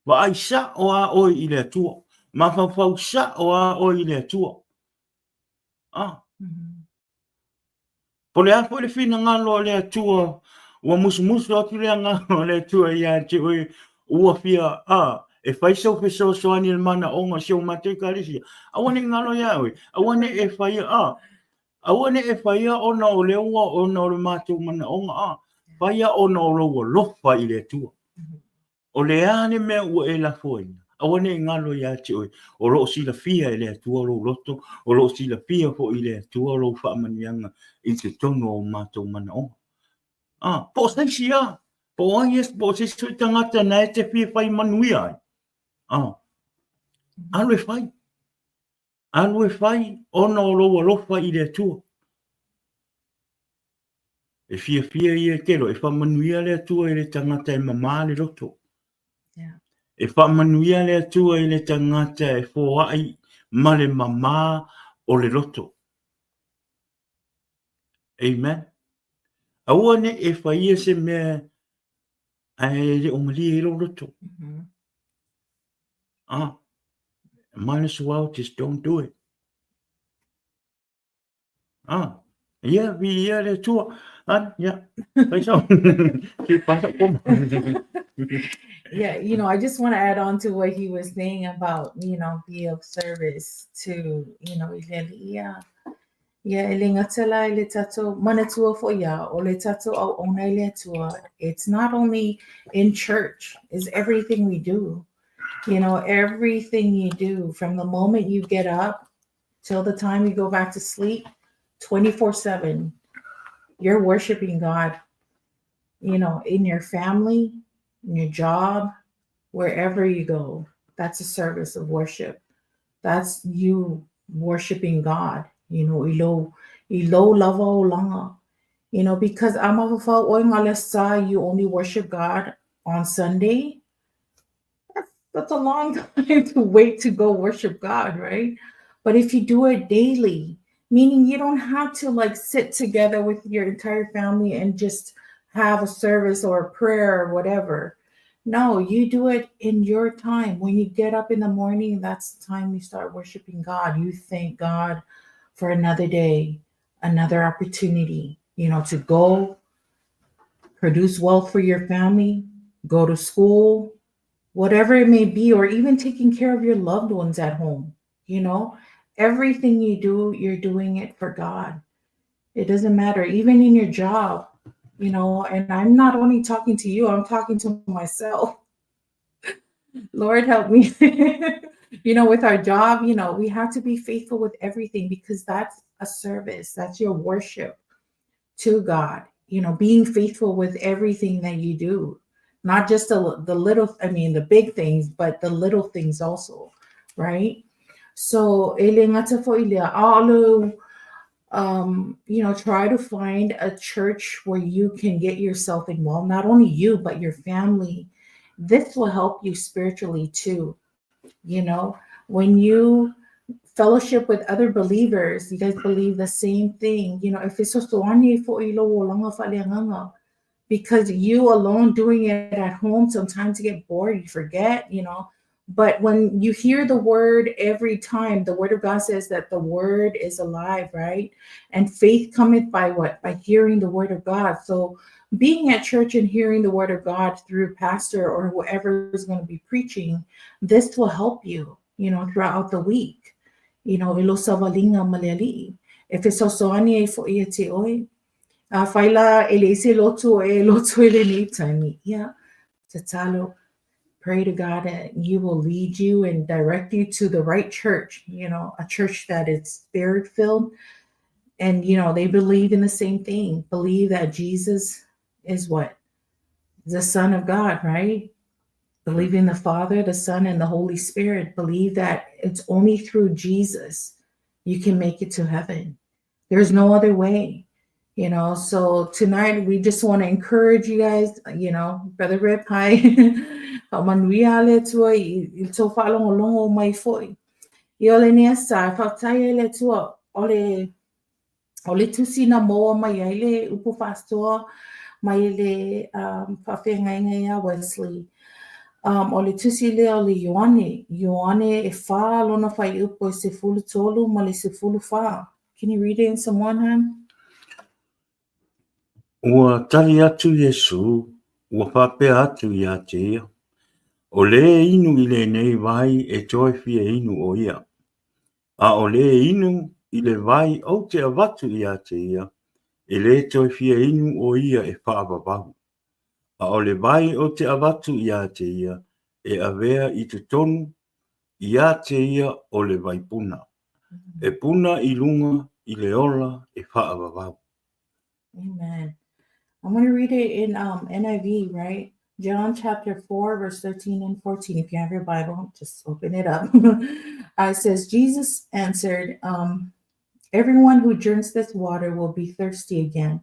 Wa ai sa o a oi i le atua. Mawhawhau sa o a oi i le atua. Mhm. Po le a po le fina ngalo o le atua. Ua musu atu le ngalo o le atua ia te oi. Ua fia e whaisau whesau soani le mana onga sio mate karisia. Awane ngalo ia oi. Awane e whaia Awane e whaia ona o le ua ona o le mātou mana onga Whaia ona o loa lofa i le atua. Mhm. O le ane mea ua e la foina. Awane e ngalo ia te oi. O loo sila fia i le atua lo loto. O loo sila fia fo i le atua lo whaamanianga i te tono o mātou mana onga. Po saisi a. Po aies, po saisi sui tangata na e te fia whai manuia ai. Alu e whai. Alu e whai ona o loa lofa i le atua. E fia i e kero, e whamanuia le atua i le tangata e mamā le roto. Yeah. E whamanuia le atua i le tangata e fōai ma le mamā o le roto. Amen. Aua ne e whaia se mea ai le omalia i lo roto. Mhm. Might as well just don't do it. Ia, vi ia le atua. Ia, paisau. Ke pasa koma. Yeah, I just want to add on to what he was saying about, be of service to, yeah. Yeah, ele ngatala ele tato manatua fo ya o le tato au ona ele atua. It's not only in church, it's everything we do. Everything you do from the moment you get up till the time you go back to sleep, 24/7, you're worshiping God, in your family, in your job, wherever you go. That's a service of worship. That's you worshiping God, ilo lava o langa. Because amafafa oingalesa, you only worship God on Sunday. That's a long time to wait to go worship God, right? But if you do it daily, meaning you don't have to like sit together with your entire family and just have a service or a prayer or whatever. No, you do it in your time. When you get up in the morning, that's the time you start worshiping God. You thank God for another day, another opportunity, to go produce wealth for your family, go to school, whatever it may be, or even taking care of your loved ones at home. Everything you do, you're doing it for God. It doesn't matter, even in your job, and I'm not only talking to you, I'm talking to myself. Lord help me. With our job, we have to be faithful with everything because that's a service, that's your worship to God, being faithful with everything that you do, not just the little, the big things, but the little things also, right? So, try to find a church where you can get yourself involved, not only you, but your family. This will help you spiritually too. When you fellowship with other believers, you guys believe the same thing. If it's just because you alone doing it at home, sometimes you get bored, you forget. But when you hear the word every time, the word of God says that the word is alive, right? And faith cometh by what? By hearing the word of God. So being at church and hearing the word of God through pastor or whoever is going to be preaching, this will help you, throughout the week. Ilo savalinga malali. If it's also ani fo iete oi. Faila ele ise lotu e lotu ele ni tani. Yeah. Tatalo pray to God that He will lead you and direct you to the right church, a church that is spirit filled. And, they believe in the same thing, believe that Jesus is what? The Son of God, right? Believe in the Father, the Son, and the Holy Spirit. Believe that it's only through Jesus you can make it to heaven. There's no other way. So tonight we just want to encourage you guys, Brother Rip, hi. Manuia tua il to falong longo mai foi. Iole nesa fatai le tua ole tusi na moa mai ele upu pastor mai le fafenga ya Wesley. Ole tusi le ole Ioane e fa lona fai upo se fulu tolu ma le se fulu fa. Can you read it in someone, Han? Ua tali atu Iesu, ua whapea atu ia te ia. O le inu i le nei vai e toi fia inu o ia. A o le inu i le vai o te avatu ia te ia, e le toi fia inu o ia e whaababahu. A o le vai o te avatu ia te ia, e avea i te tonu ia te ia o le vai puna. E puna i lunga i le ola e whaababahu. Amen. I'm going to read it in NIV, right? John chapter 4, verse 13 and 14. If you have your Bible, just open it up. It says, Jesus answered, everyone who drinks this water will be thirsty again,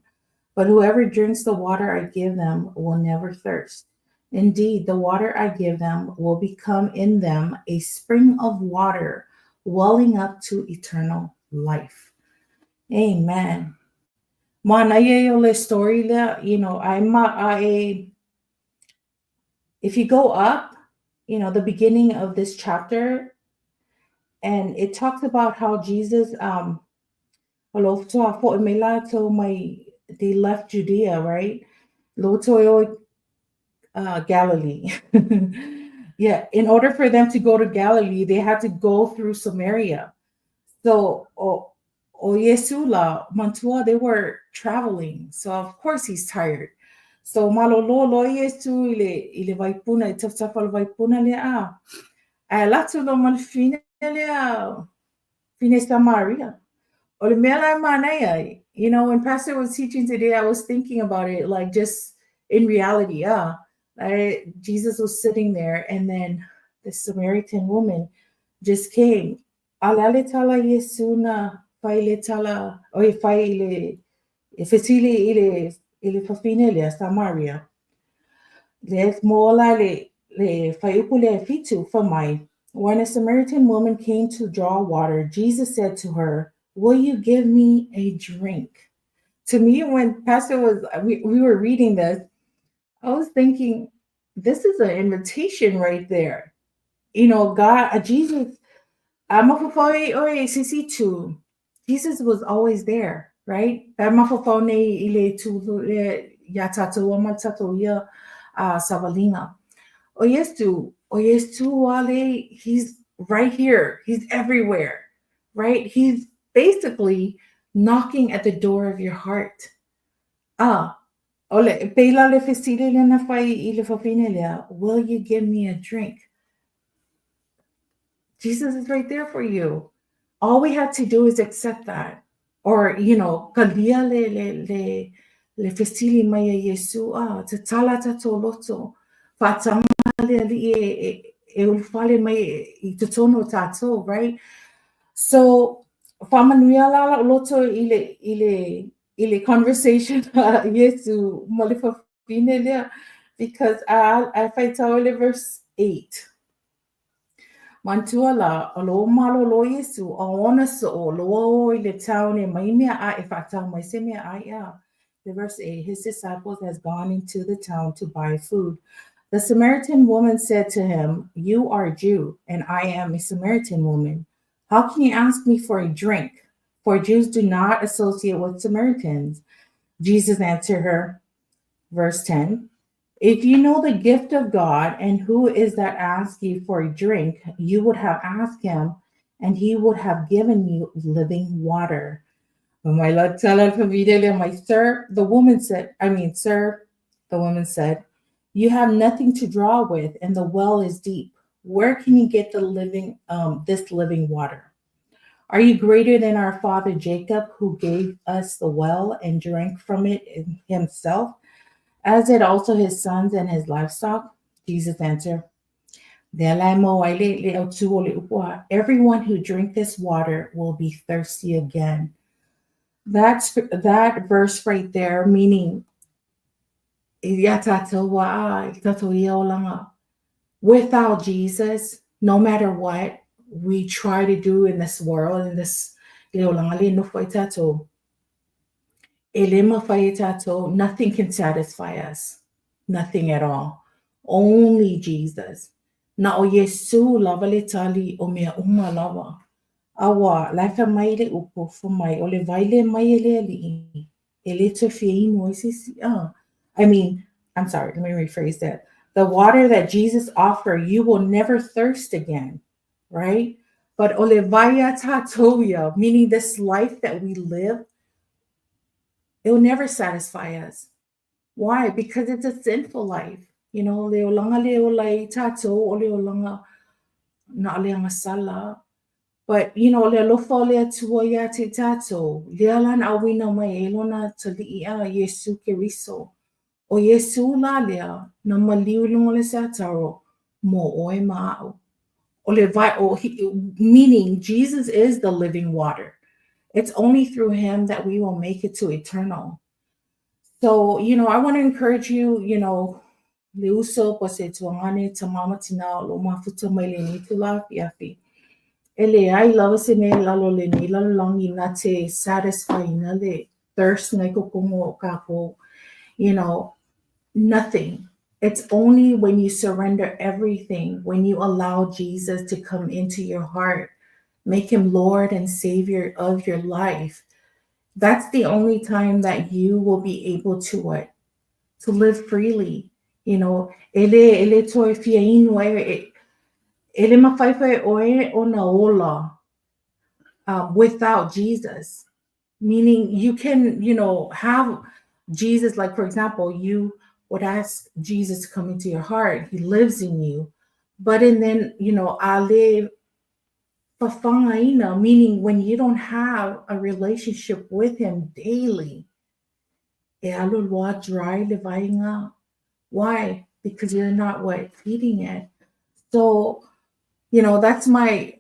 but whoever drinks the water I give them will never thirst. Indeed, the water I give them will become in them a spring of water welling up to eternal life. Amen. Manayole story there, if you go up, the beginning of this chapter, and it talks about how Jesus they left Judea, right? Galilee. Yeah, in order for them to go to Galilee, they had to go through Samaria. So Oyesula, Mantua, they were traveling. So of course he's tired. So malolo Yesu ile vaipuna itafsafal vaipuna lea. Alatu lo malfine lea fine Samaria. Olimela manaya. When Pastor was teaching today, I was thinking about it like just in reality. Jesus was sitting there, and then the Samaritan woman just came. Alale tala Yesuna faile tala o faile fesile ile fafinele Samaria. Les mola le faipule fitu famai. When a Samaritan woman came to draw water, Jesus said to her, "Will you give me a drink?" To me, when Pastor we were reading this, I was thinking, this is an invitation right there. God, Jesus, Jesus was always there, right? Savalina. He's right here. He's everywhere, right? He's basically knocking at the door of your heart. Will you give me a drink? Jesus is right there for you. All we have to do is accept that. Or, kalia le fesili maya Yesu te tala tato loto fatama le ulfale mai I totono tato, right? So famanuia loto ile conversation Yesu malifa finele, because I fight verse 8. Mantuala alo malo lo Yesu aona so lo ile town e maimia a e fata maisemia a ya. The verse 8, his disciples has gone into the town to buy food. The Samaritan woman said to him, "You are a Jew, and I am a Samaritan woman. How can you ask me for a drink? For Jews do not associate with Samaritans." Jesus answered her, verse 10, "If you know the gift of God and who is that asks you for a drink, you would have asked him, and he would have given you living water." My sir, the woman said, You have nothing to draw with, and the well is deep. Where can you get this living water? Are you greater than our father Jacob, who gave us the well and drank from it himself, as did also his sons and his livestock? Jesus answered, everyone who drink this water will be thirsty again. That verse right there, meaning without Jesus, no matter what we try to do in this world, in this nothing can satisfy us. Nothing at all. Only Jesus. Na o Yesu lava le tali o mea uma lava. Awa, laifa mai le upo fo mai o le vaile mai ele ali. Ele te fiino isisi. I mean, I'm sorry, let me rephrase that. The water that Jesus offered, you will never thirst again, right? But olevaya tatoya, meaning this life that we live, it will never satisfy us. Why? Because it's a sinful life. You know, leolanga leolai tato o leolanga na leanga sala. But you know, le lofo le tuoya te tato, lealan awina mai elona talia Yesu Keriso. O Yesu la lea na maliulunga le sataro mo oe mao. Meaning Jesus is the living water. It's only through him that we will make it to eternal. So, you know, I want to encourage you, you know, leuso po se tuangane tamama tina lo mafuta mai le ni tula fiafi. Ele ai lava se ne lalo le ni lalo longi na te satisfy na le thirst na ko kumo kapo. You know, nothing. It's only when you surrender everything, when you allow Jesus to come into your heart, make him Lord and Savior of your life. That's the only time that you will be able to what? To live freely. You know, ele toi fia inu ele mawhaiwhai oe o na ola without Jesus. Meaning you can, you know, have Jesus, like for example, you would ask Jesus to come into your heart. He lives in you. But and then, you know, ale fafangaina, meaning when you don't have a relationship with him daily, e alulwa dry levainga. Why? Because you're not what? Feeding it. So, you know, that's my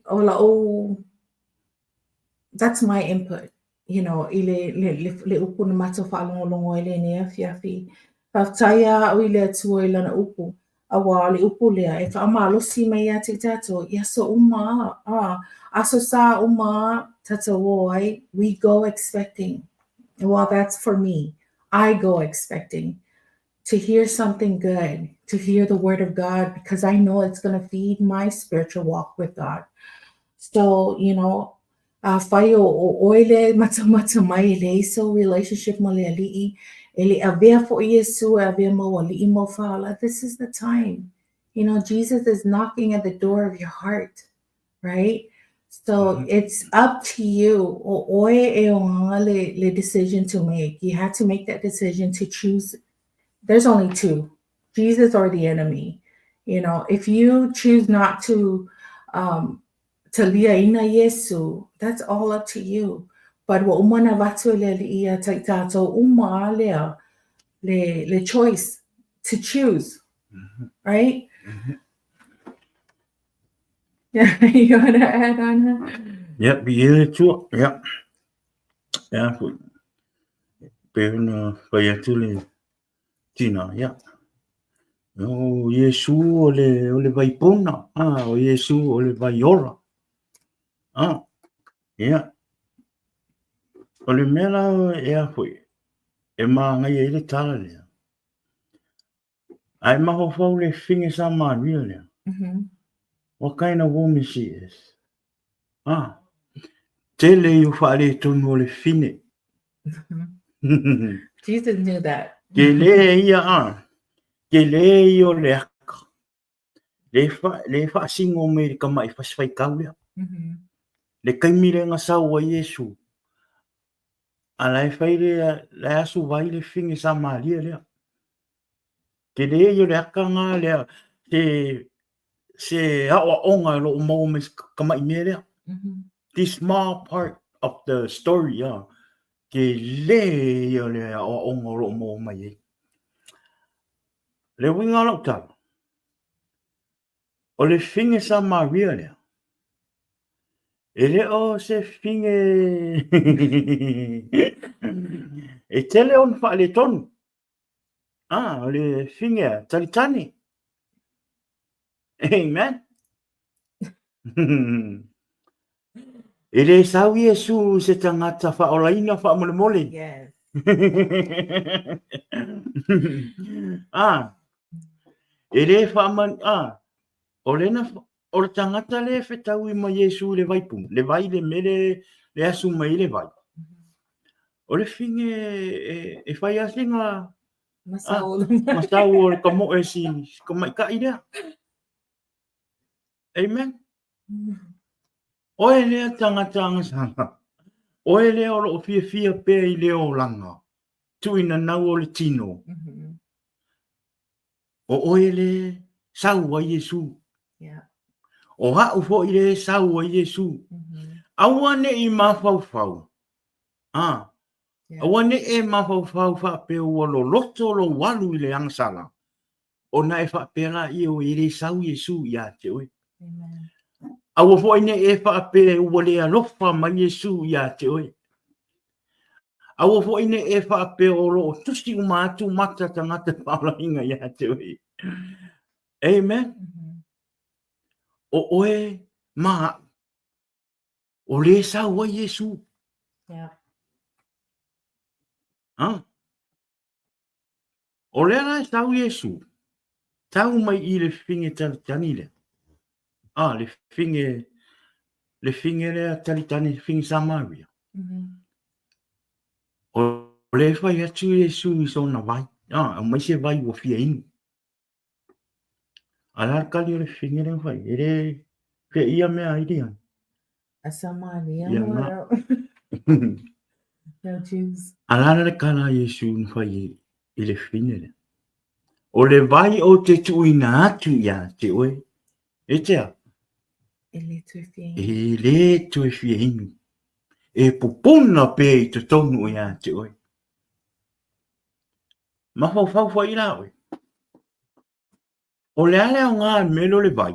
input. You know, le upu na mato whaalongolongo ele nea fiafi. Pautaya o ile atua ila na upu. Awa le upu lea. E whaama alosi mai a te tato. Iaso uma. Aso sa uma tato woi. We go expecting. Well, that's for me. I go expecting to hear something good, to hear the word of God, because I know it's going to feed my spiritual walk with God. So, you know, whaio o oile mata mai le iso relationship mo le ali'i, ele avea fo Iesu avea mo ali'i mo fa'ala. This is the time. You know, Jesus is knocking at the door of your heart, right? So it's up to you. O oe e o le decision to make. You have to make that decision to choose. There's only two, Jesus or the enemy. You know, if you choose not to liaina Iesu, that's all up to you. But wa umana watu le liia taitato uma lea le choice to choose, right? Yeah, you want to add on that? Yep, yeah, too. Yep. Yeah, pero kaya tuli tina, yeah. O Iesu ole vaipona. O Iesu ole vaiora. Yeah. Ole mela e a foi. E ma ngai ele tala lea. Ai maho fau le finge sa Maria lea. What kind of woman she is? Tele you whare tonu o le fine. Jesus knew that. Ke le ia Ke le i o le aka. Le wha singo me le kamai whaswai kau lea. Le kaimire nga sau a Iesu. A lai whai le asu vai le finge sa Maria lea. ke le yo le akanga le se awa onga lo mo me kama imele. This small part of the story ke le yo le awa onga lo mo mai. Le winga lo ta. O le finge sa Maria le. Ele o se finge e tele on fa le tonu. Le finge talitani. Amen. Ele sau Iesu se tangata fa olaina fa mole mole. Yes. Ele fa man olena o le tangata le fetau I ma Iesu le vaipu. Le vai le mele le asu mai le vai. O le finge e fai asinga masau o le kamo e si kamai ka idea. Amen. Oe lea tangata sanga. Oe lea o lo fia pe I leo langa. Tuina nau o le tino. O oe le sau wa Iesu. O hau fo I le sau wa Iesu. Awane I mafau. Awane e mafau fa pe o lo loto lo walu I le angsala. O na e fa pe la I o I le sau Iesu ya te oe. Amen. Awa fo ine e fa pe o le alofa ma Iesu ya te oe. Awa fo ine e fa pe o lo tusi umatu mata tangata paula inga ya te oe. Amen. O oe ma o le sa wa Iesu. Yeah. O le la sa wa Iesu. Tau mai I le finge talitani le. Le finge le talitani finge Samaria. O le fai atu Iesu I sona vai. Mai se vai o fia inu. Ala kali o le finge le fai. Ere fe ia mea idea. A Samaria. Ia nga. No Jews. Ala le kala Iesu na fai I le finge le. O le vai o te tuina atu ia te oe. E tea. E le tue fia inu. E pupuna pe I te tonu ia te oe. Mafau fai la oe. O le ale o ngā melo le vai.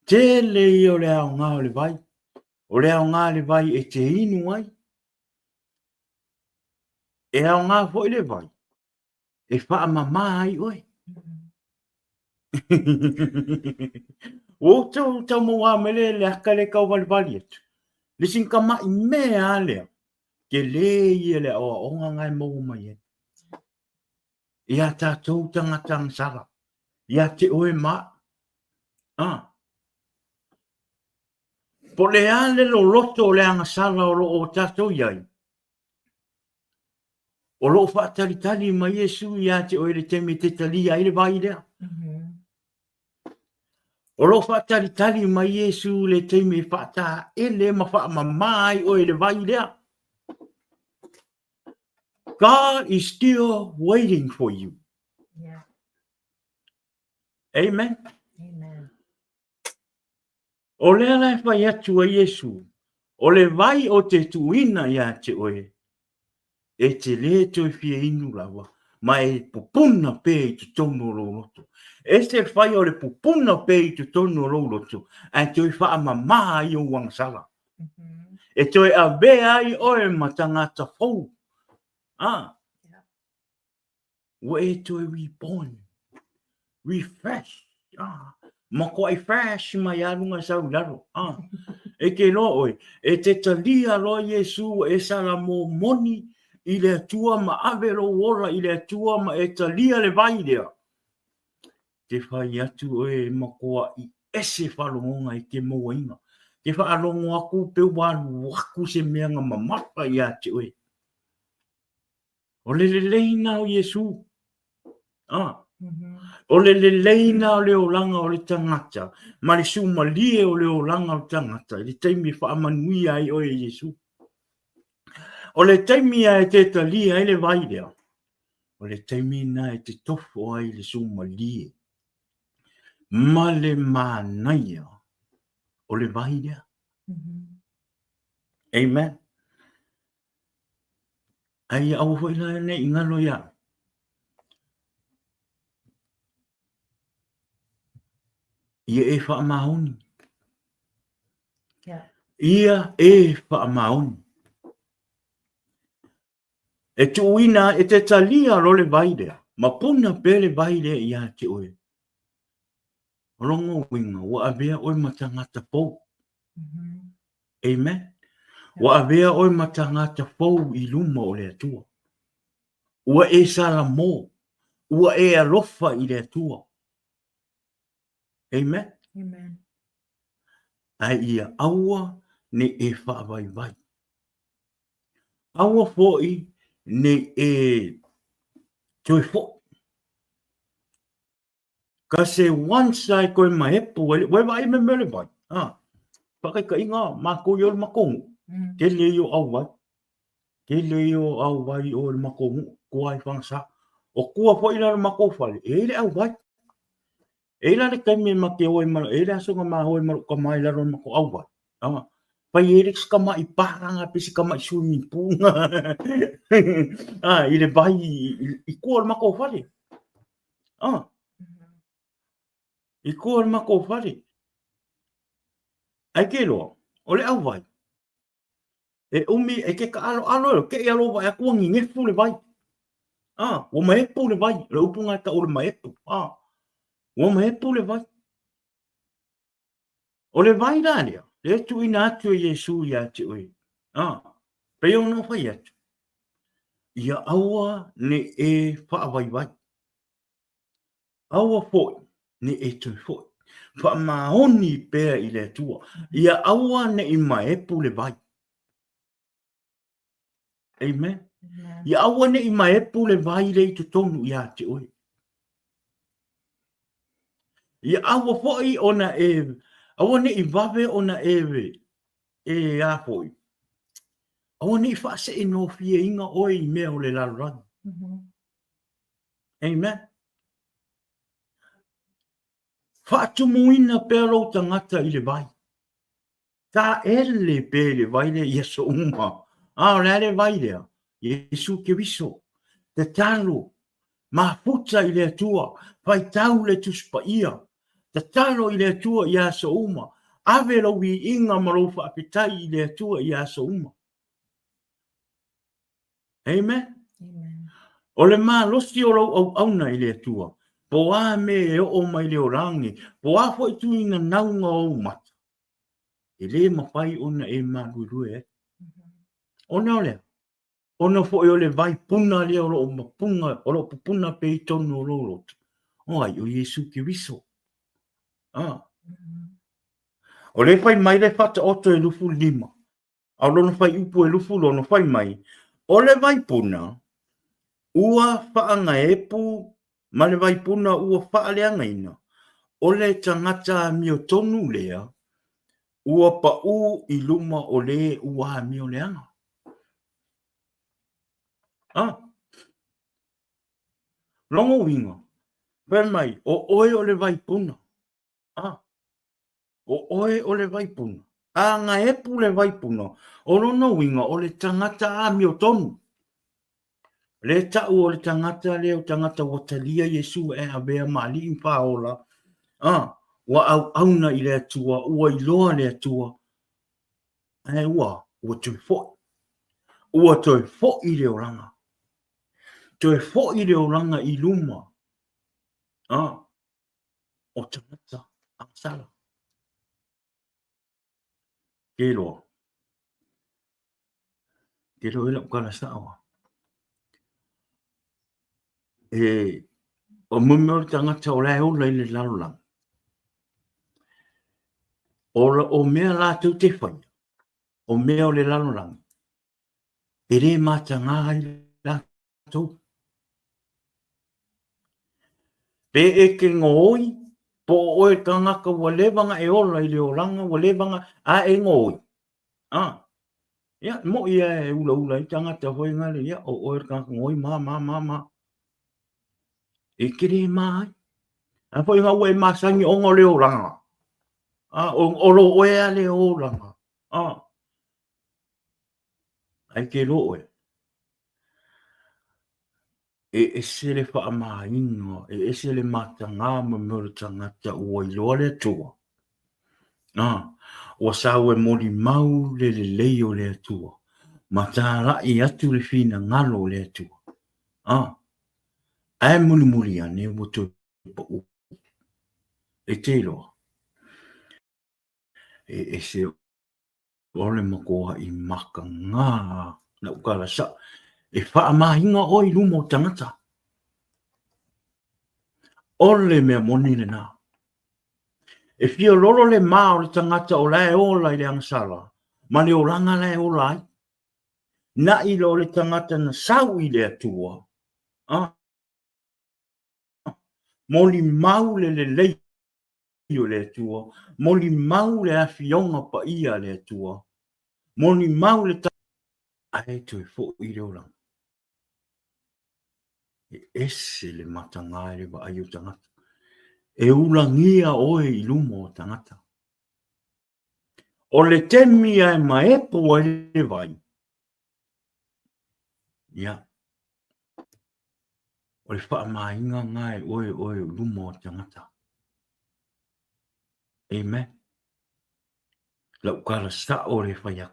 Te le I o le ao ngā o le vai. O le ao ngā le vai e te inu ai. E ao ngā foi le vai. E wha mama ai oe. O tau mua mele le haka le kau vali atu. Le sinka mai mea lea. Ke le I le o onga ngai mou mai e. Ia tātou tangatang sara. Ia te oe ma. Po le ale lo loto le anga sara o lo o tātou iai. O lo whaatalitali ma Iesu ia te oe le teme te tali ai le vai lea. O lo whaatalitali ma Iesu le teme whaata ele ma wha mamai oe le vai lea. God is still waiting for you. Yeah. Amen. Amen. O le ala whai atu a Iesu. O le vai o te tuina ia te oe. E te le toi fia inu lawa. Ma e pupuna pe I te tonu o loto. E te whai o le pupuna pe I te tonu o loto. A toi wha mama I o wangsala. E toi a bea I oe matangata fau. Wa e toi reborn. Refresh. Ma ko ai fresh ma ia lunga sau laro. E ke lo oe. E te talia lo Iesu e sala mo moni. I le atua ma avero ora I le atua ma e talia le vai lea. Te whai atu oe makoa I ese whalonga I ke moainga. Te whaalongo aku pe waku se meanga mamapa I ate oe. O le leina o Iesu. O le leina o le olanga o le tangata. Ma le suma lie o le olanga o tangata. Le teimi whaamanui ai oe Iesu. O le teimi ai te talia ai le vai lea. o le taimina e te tofo ai le sumalie. Ma le manaia o le vaidea. Amen. Ai au hoi la ne ingalo ia. Ia e wha maoni. Ia e wha maoni. E tu ina e te talia ro le vaidea. Ma puna pe le vaidea ia te oe. Rongo winga wa avea oi matangata pou. Amen. Wa avea oi matangata pou I luma o le atua. Ua e sala mo. Ua e alofa I le atua. Amen. Amen. Ai ia aua ne e wha vai vai. Aua foi ne e toi fo. Ka se wansai koe maepu, wai vai me mele vai. Pakai ka inga, mako i o le makongu. Ke le i o au vai. Ke le i o au vai o le makongu. Kua I whangsa. O kua fo ila le mako fale. E le au vai. E la le kaime make oi maro. E le asunga ma hoi maro ka mai laro mako au vai. Pai e le kama I paranga pisi kama I swimming pool. I le vai I kua le mako fale. I kua le mako fale. Ai ke loa, o le au vai. E umi, e ke ka alo, ke alo vai a kua ngingefu le vai. O maepu le vai, le upunga ta o le maepu. O maepu le vai. O le vai dalia, le tu ina atu Iesu ia te oi. Pe o no fai atu. Ia aua ne e wha vai vai. Aua foi, ne e tui foi. Wha maoni pea I le tua. Ia aua ne I maepu le vai. Amen. Ia aua ne I maepu le vai le I tutonu ia te oi. Ia aua foi ona e, aua ne I vave ona ewe. E a foi. Aua ne I whaase e no fie inga oi mea o le lalurangi. Amen. Whaatumuina pea rau tangata I le vai. Ta ele pe le vai le Iesu uma. Le vai lea. Iesu ke viso. Te talo. Mafuta I le atua. Pai tau le tuspa ia. Te talo I le atua I aso uma. Ave lau I inga marofa apitai I le atua I aso uma. Amen. O le maa losi o lau au auna I le atua. Po a me e o mai le orangi. Po a fo I tu inga naunga o mata. E le mawhai ona e maluirue. Ona o lea. Ona fo o le vai puna lea o lo mapunga, o lo pupuna pe I tonu o lo lotu. O ai o Iesu ke viso. O le fai mai le fata oto e lufu lima. A lono fai upu e lufu lono fai mai. O le vai puna, ua whaanga epu, ma le vai puna ua wha leanga ina. O le tangata mio tonu lea, ua pa u I luma o le ua mio leanga. Longo winga. Pai mai, o oe o le vai puna. O oe o le vai puna. A nga epu le vai puna. O lono winga o le tangata a mio tonu. Le tau o le tangata leo tangata watalia Iesu e avea mali in paola. Wa au auna I le atua, ua iloa le atua. Ua tui fo. Ua tui fo I le oranga. Tui fo I le oranga I luma. O tangata a sala. Kelo. Kelo ila kala sawa. O mumio tangata o lai o lai le lalulang. O mea la tu te whai. O mea o le lalulang. E re mata ngā I la tu. Pe e ke ngoi. Po oe tangaka walevanga e ola I le oranga walevanga a e ngoi. Ia, mo ia e ula ula I tangata hoi ngale ia o oe tangaka ngoi ma. e kere mai. A po inga ue masangi o ngole o langa. O olo oe ale o langa. Ai ke lo e. E se le wha ama inga, e se le mata ngā mamura tangata ua i loa le tua. Ua sawe mori mau le leo le tua. Ma tā rai atu le fina ngalo le tua. Ai muli muli ane mutu pa u. E te loa. E se ole makoa i maka ngā na ukala sa. E wha mahinga o i lumo tangata. Ole mea moni le nā. E fia lolo le mao le tangata o lae o lai le angasala. Ma le o langa lae o lai. Na i lo le tangata na sau i le atua. Moli mau le leio le atua. Moli mau le afionga pa ia le atua. Moli mau le ai tu e fo i le olang. E ese le matanga le wa ayu tangata. E ulangia oe i lumo tangata. O le temi ai maepo ai le vai. Ia. O le wha mainga ngai oe lumo tangata. Amen. Lau kara sa o le whaiak.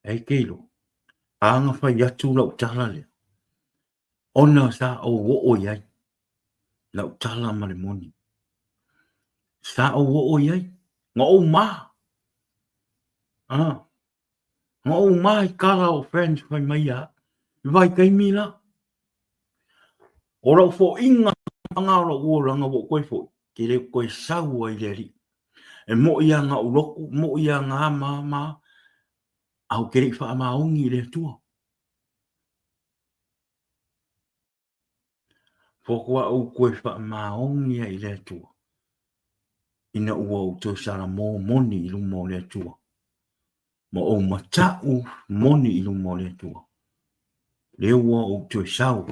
Ei keilo. Anga whai atu lau tala le. Ona sa o wo iai. Lau tala ma le moni. Sa o wo iai. Ngā o maa. Ngā o maa i kara o friends whai mai a. Vai kai mila. O rau fo inga ngā ora uoranga wo koe fo. Ki reo koe sau ai le ri. E mo ia ngā uroku, mo ia ngā maa. Au kere i wha maongi le tua. Fokua au koe wha maongi ai le tua. Ina ua o tō sara mō moni i lumo le tua. Ma o matau moni i lumo le tua. Le ua o tō sau.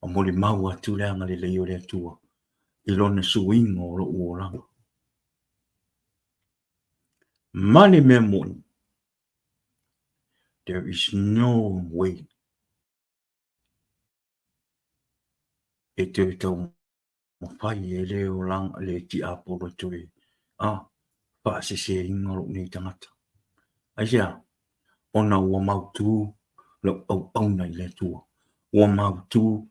O mori mau atu leanga le leo le tua. I lona suinga o lo uoranga. Mane mea moni. There is no way. E te tau mawhai e leo lang le ti aporo tue. Wha se se inga lo nei tangata. Aisea, ona ua mautu lo au nei le tua. Ua mautu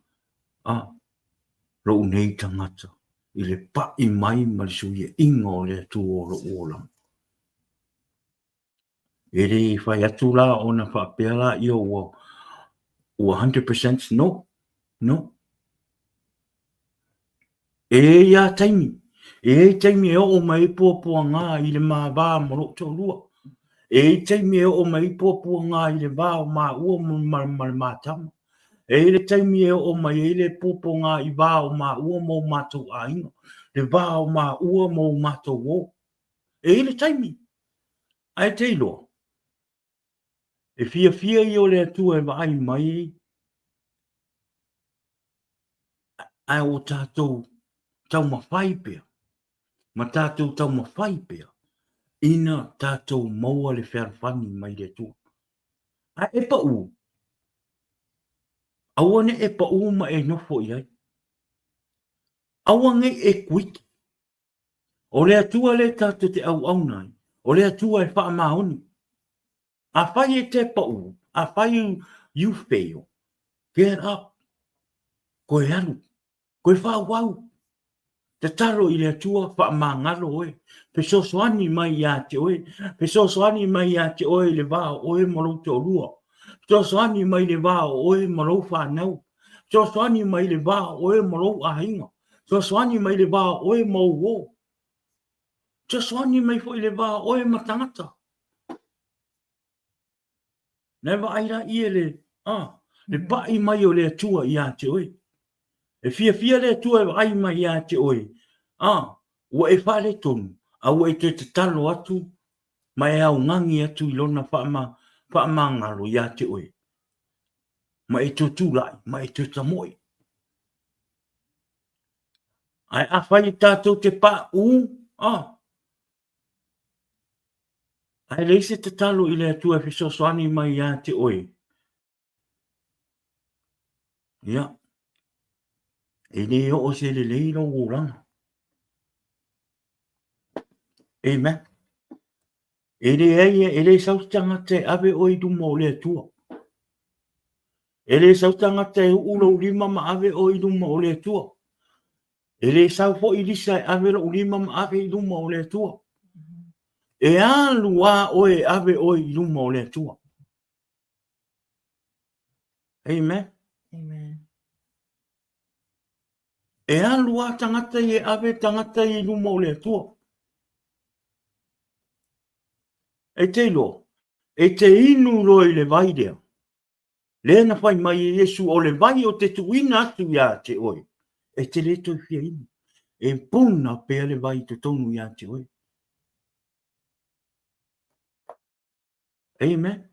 lo nei tangata. I le pa i mai marisu i inga o le tua o lo uolam. E re whai atu la ona wha pēla i o ua 100% no. No. E ia taimi. E taimi e o mai pōpua ngā i le mā wā moro tō lua. E taimi e o mai pōpua ngā i le wā o mā ua mā tama. E le taimi e o mai e le pōpua ngā i wā o mā ua mō mātou a inga. Le wā o mā ua mō mātou wō. E le taimi. Ai te iloa. E fia i o le atua e wai mai. Ai o tātou tau mawhai pia. Ma tātou tau mawhai pia. Ina tātou maua le wherwhani mai le tua. A e pa u. Awane e pa u ma e nofo i ai. Awane e kuiki. O le atua le tātou te au nai. O le atua e wha mahoni. A whai e te pa u. A whai you fail. Get up. Koe alu. Koe wha wau. Te taro i le atua wha mangalo oe. Pe sosoani mai ia te oe. Pe sosoani mai ia te oe le wā oe maro te orua. Sosoani mai le wā oe maro whanau. Sosoani mai le wā oe maro ahinga. Sosoani mai le wā oe mau wō. Sosoani mai fo i le wā oe matangata. Never aira i le. Le pai mai o le atua ia te oe. E fia le atua e ai mai ia te oe. Ua e whare tonu. A ua e te talo atu. Mai au ngangi atu i lona wha mangalo ia te oe. Ma e tutu lai. Ma e tuta moi. Ai a whai tātou te pā u. Ai leise te talo i le atua e fisosoani mai ia te oi. Ia. E le o se le leilo o ranga. Amen. E le eie, e le sautanga te ave oi du mo le atua. E le sautanga te ulo lima ma ave oi du mo le atua. E le sau fo i lisa e ave lo lima ma ave i du mo le atua. E alu a oe ave oi du mo le atua. Amen. Amen. E alu a tangata i ave tangata i du mo le atua. E te lo. E te inu roi le vaidea. Le na fai mai Iesu o le vai o te tuina atu ia te oi. E te le toi fia inu. E puna pea le vai te tonu ia te oi. Amen.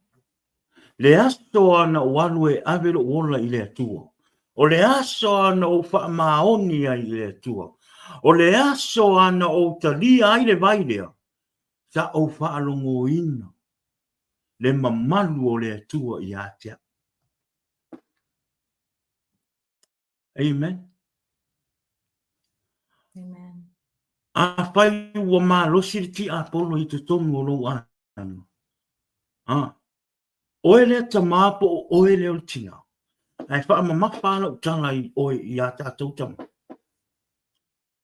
Le aso ana o alu e avero ola i le atua. O le aso ana o wha maoni ai i le atua. O le aso ana o talia ai le vaidea. Sa o wha alongo ina. Le mamalu o le atua i atea. Amen. Amen. A whai ua mā losi ti a polo i te tonu o lo anu. Oe le ta māpo o oe le o tina. Ai wha ma mawhana o tana i oe i a tātou tama.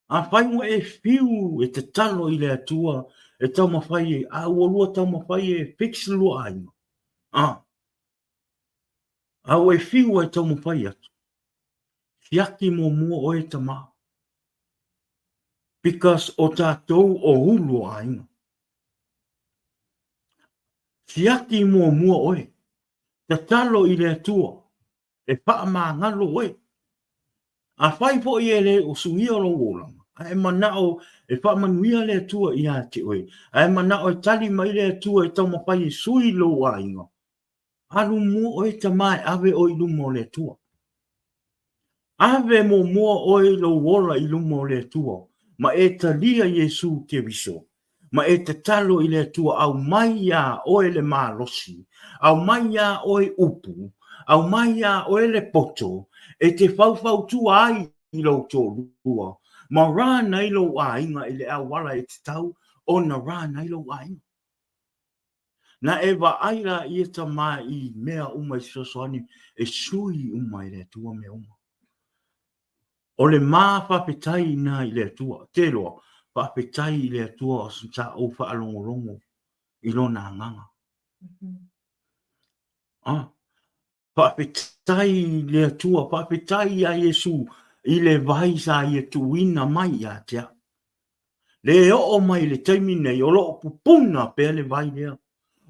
A whai mo e whiu e te talo i le atua e tau mawhai e a uolua tau mawhai e fix lua aina. A o e whiu e tau mawhai atu. Fiaki mo mua oe ta mā. Because o tātou o hulu aina. Fiaki mo mua oe. Te talo i le atua. E wha ma ngalo oe. A whai po i ele o suia lo wolanga. A e manao e wha manuia le atua i a te oe. A e manao e tali mai le atua e tau mawhai e sui lo a inga. Alu mua oe ta mai ave o i lumo le atua. Ave mo mua oe lo wola i lumo le atua. Ma e talia Iesu ke viso. Ma e te talo i le atua au mai a oe le malosi. Au mai a oe upu. Au mai a oe le poto. E te whauwhau tu ai i lo tō rua. Ma rā nei lo a inga i le au wala e te tau. O na rā nei lo a inga. Na e wa aira i e ta mai i mea uma i sosoani. E sui uma i le tua mea uma. O le mā whapetai nā i le tua. Te loa. Whapetai i le tua o sa o whaalongolongo. I lo nā nganga. Whapetai le tua, whapetai a Iesu i le vai sa i e tuina mai a tea. Le o mai le taimi nei, o lo pupuna pe le vai lea.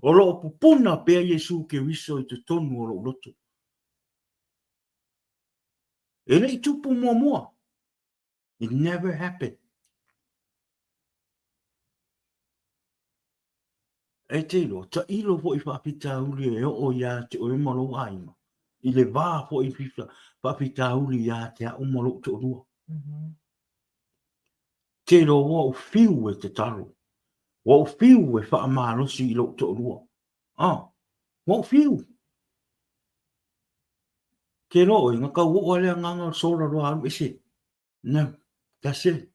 O lo pupuna pe Iesu ke wiso i te tonu o lo loto. E le tupu mua mua. It never happened. E te ilo, ta ilo po i whapita uli e o ia te o imalo aima. I le vā po i whapita uli ia te a umalo te o rua. Te ilo wa o whiu e te taro. Wa o whiu e wha amalosi i lo te o rua. Wa o whiu. Ke ro i ngaka ua lea nganga sora roa alu ese. No, that's it.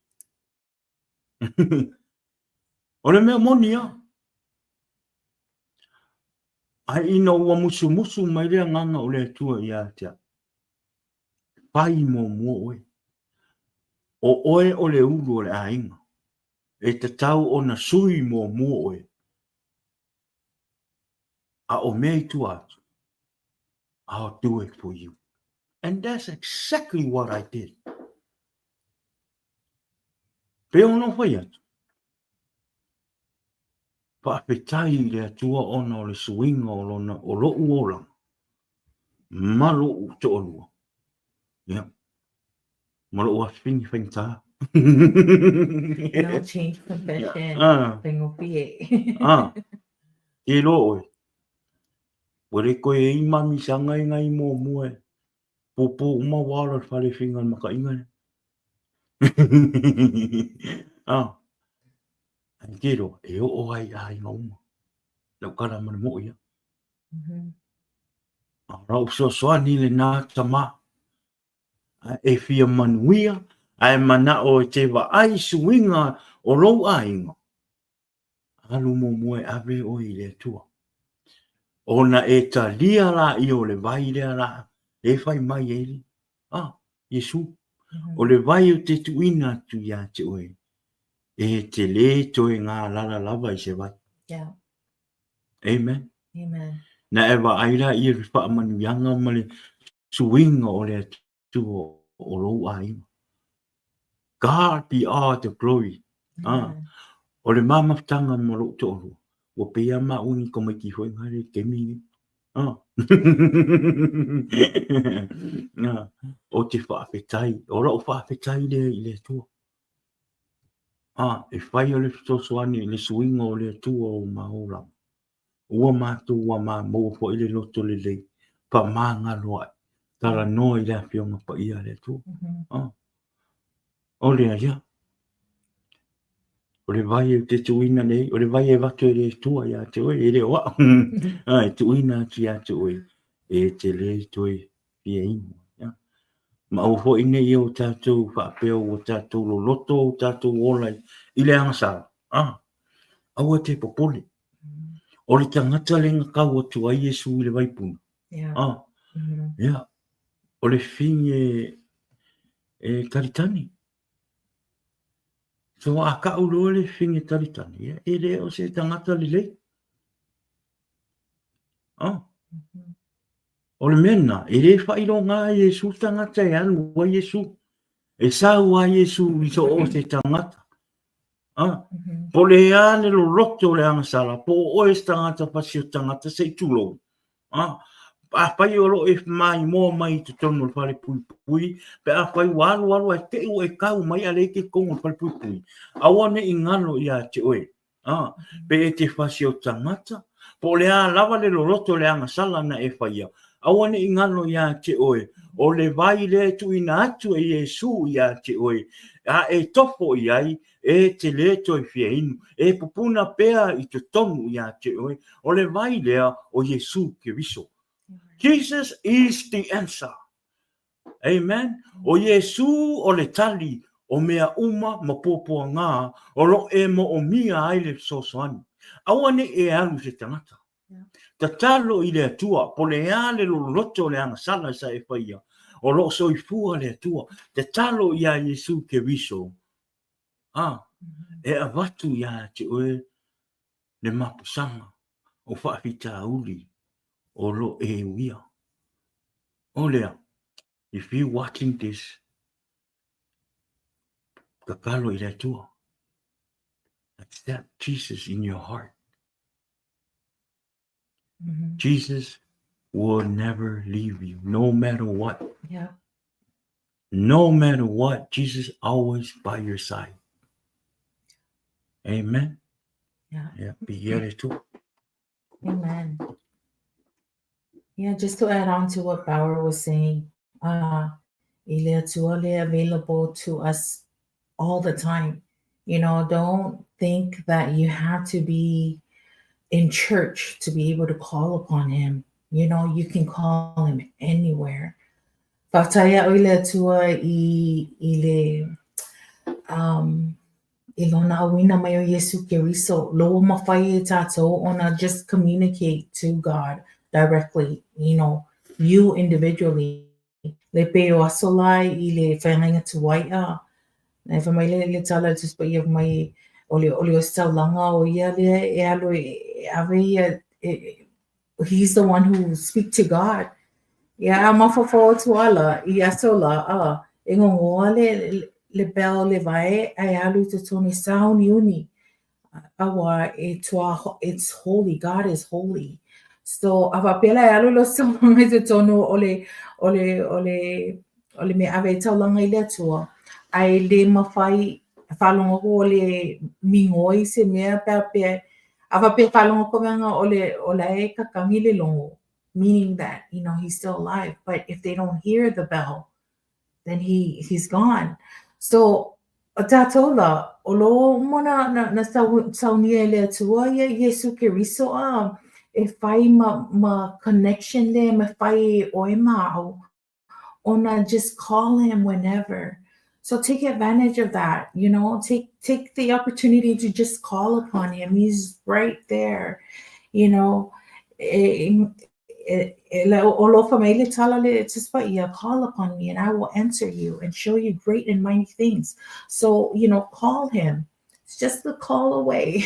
O le mea monia. Ai ina ua musu musu mai lea nganga o le tua i a tea. Pai mo mua oe. O oe o le uru o le ainga. E te tau o na sui mo mua oe. A o mea tu atu. I'll do it for you. And that's exactly what I did. Pe ono whai atu. Whaapetai le atua ona o le suinga o lona o lo uola. Malo u te olua. Yeah. Malo ua whing whing tā. No change confession. Tengo pie. E lo oe. Wale koe e imami sa ngai ngai mo mue. Popo uma wala whare whinga maka ingane. Ah, kiro e o ai ngau. Lau kala mana mo ia. Rau so ni le nā tama. E fia manuia. Ai mana o te wa ai suinga o rou ainga. Alu mo moe ave o i le tua. Ona e ta lia la i o le vai le la. E fai mai e li. Iesu. O le vai o te tuina tu ia te oe. E te le toe ngā lala lava i se vai. Yeah. Amen. Amen. Na e wa aira i e wha manuianga ma le suinga o le tu o rou ainga. God be all the glory. O le mamatanga mo lo to ru. O pea ma uni ko mai ki hoi ngare ke mi. O te whaafetai. O rau whaafetai le i le tua. E whai o le fitosoani le suinga o le tua o maora. Ua mātou ua mā mou po i le loto le lei. Pa mā ngā loa. Tara no i le awhionga pa ia le tua. O le aia. O le vai e te tuina nei, o le vai e watu e le tua ia te oe, e le oa. E tuina tu ia te oe, e te le toe pia imo. Ma au ho ine i o tātou whaapeo o tātou lo loto o tātou olai, i le angasara. Au a te popole. O le tangata le ngakau atu a Iesu i le waipuna. O le finge e karitani. So a ka ulo le finge taritani, e le o se tangata le le. O le mena, e le whairo ngā Iesu tangata e anu wa Iesu. E sa wa Iesu i so o se tangata. Po le ane lo roto le angasala, po o e tangata pasi o tangata se tulo. A pai o lo e mai mo mai te tono le pare pui pui, pe a pai walu e te o e kau mai a le ke kongo le pare pui pui. Awane i ngano i a te oe. Pe e te pasi o tangata, po le a lava le lo roto le angasala na e whaia. Awane i ngano i a te oe, o le vai le tu ina atu e Iesu i a te oe, a e topo i ai, e te le toi fia inu, e pupuna pea i te tonu i a te oe, o le vai lea o Iesu ke viso. Jesus is the answer. Amen. O Iesu o le tali, o mea uma ma popoa ngā, o lo e mo o mia aile sosoani. Awane e alu se tangata. Ta talo i le atua, po le ale lo loto le angasala sa e whaia. O lo so i fua le atua, te talo i a Iesu ke viso. E a watu i a te oe le mapusanga, o whaafita uli, o lo e uia. O lea, if you watching this, kakalo i le atua, accept Jesus in your heart. Jesus will never leave you, no matter what. Yeah. No matter what, Jesus always by your side. Amen. Yeah. Be here too. Amen. Yeah, just to add on to what Bauer was saying, Ilea Tuale available to us all the time. You know, don't think that you have to be in church to be able to call upon him. You know, you can call him anywhere. Fataya Ilea Tua ile ilona awina mai o Iesu Keriso, loa mawhai e tātou ona just communicate to God directly, you know, you individually. Le pe o asolai I le whainga tuwaia. Na e mai le tala just pa ia mai o le o staulanga o ia le e alo e ave ia he's the one who speak to God. Ia a mawhawha tuala I asola e ngongoa le bell le vai ai alu te tone sound uni awa it's holy. God is holy. So ava pela e alu lo sound me te tono ole me ave taulanga I le atua ai le mawhai whalonga ko ole mingoi se mea pe ava pe whalonga ko meanga ole e kakangi le longo, meaning that he's still alive, but if they don't hear the bell then he's gone. So, tatola, olo mona na saunia le tua ya Iesu Keriso e fai ma connection le ma fai oi mao ona just call him whenever. So take advantage of that, take the opportunity to just call upon him. He's right there, you know. Call upon me and I will answer you and show you great and mighty things. So, call him. It's just a call away.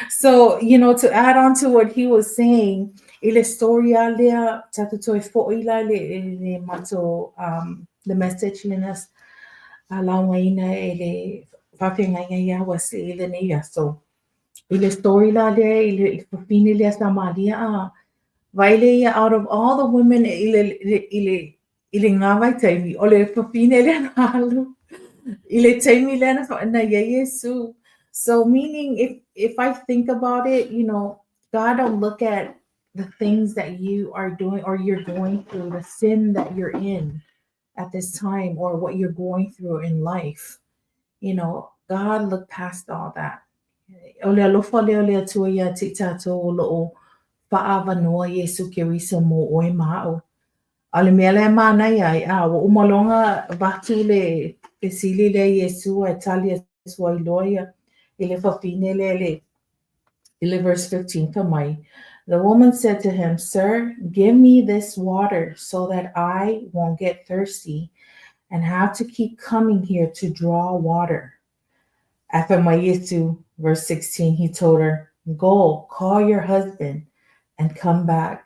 So, to add on to what he was saying, ile storia lea tatutoi fo'ila le mato the message linas alawaina ele whawhenga ia wasi ile neia. So, ile story la lea ile fafine lea sa malia Vaile out of all the women ile ngawai taimi ole papine le nalu ile taimi le na Yesu. So meaning if I think about it, God don't look at the things that you are doing or you're going through, the sin that you're in at this time or what you're going through in life. God looked past all that. Ole alofa leo lea tua ia titato o loo paava noa Iesu Keriso mo oi mao. Ale mele mana ai wa umalonga vatu le sili le Iesu a Tali sua iloia ile fafine ile verse 15 kamai. The woman said to him, "Sir, give me this water so that I won't get thirsty and have to keep coming here to draw water." After my Iesu, verse 16, he told her, "Go, call your husband and come back."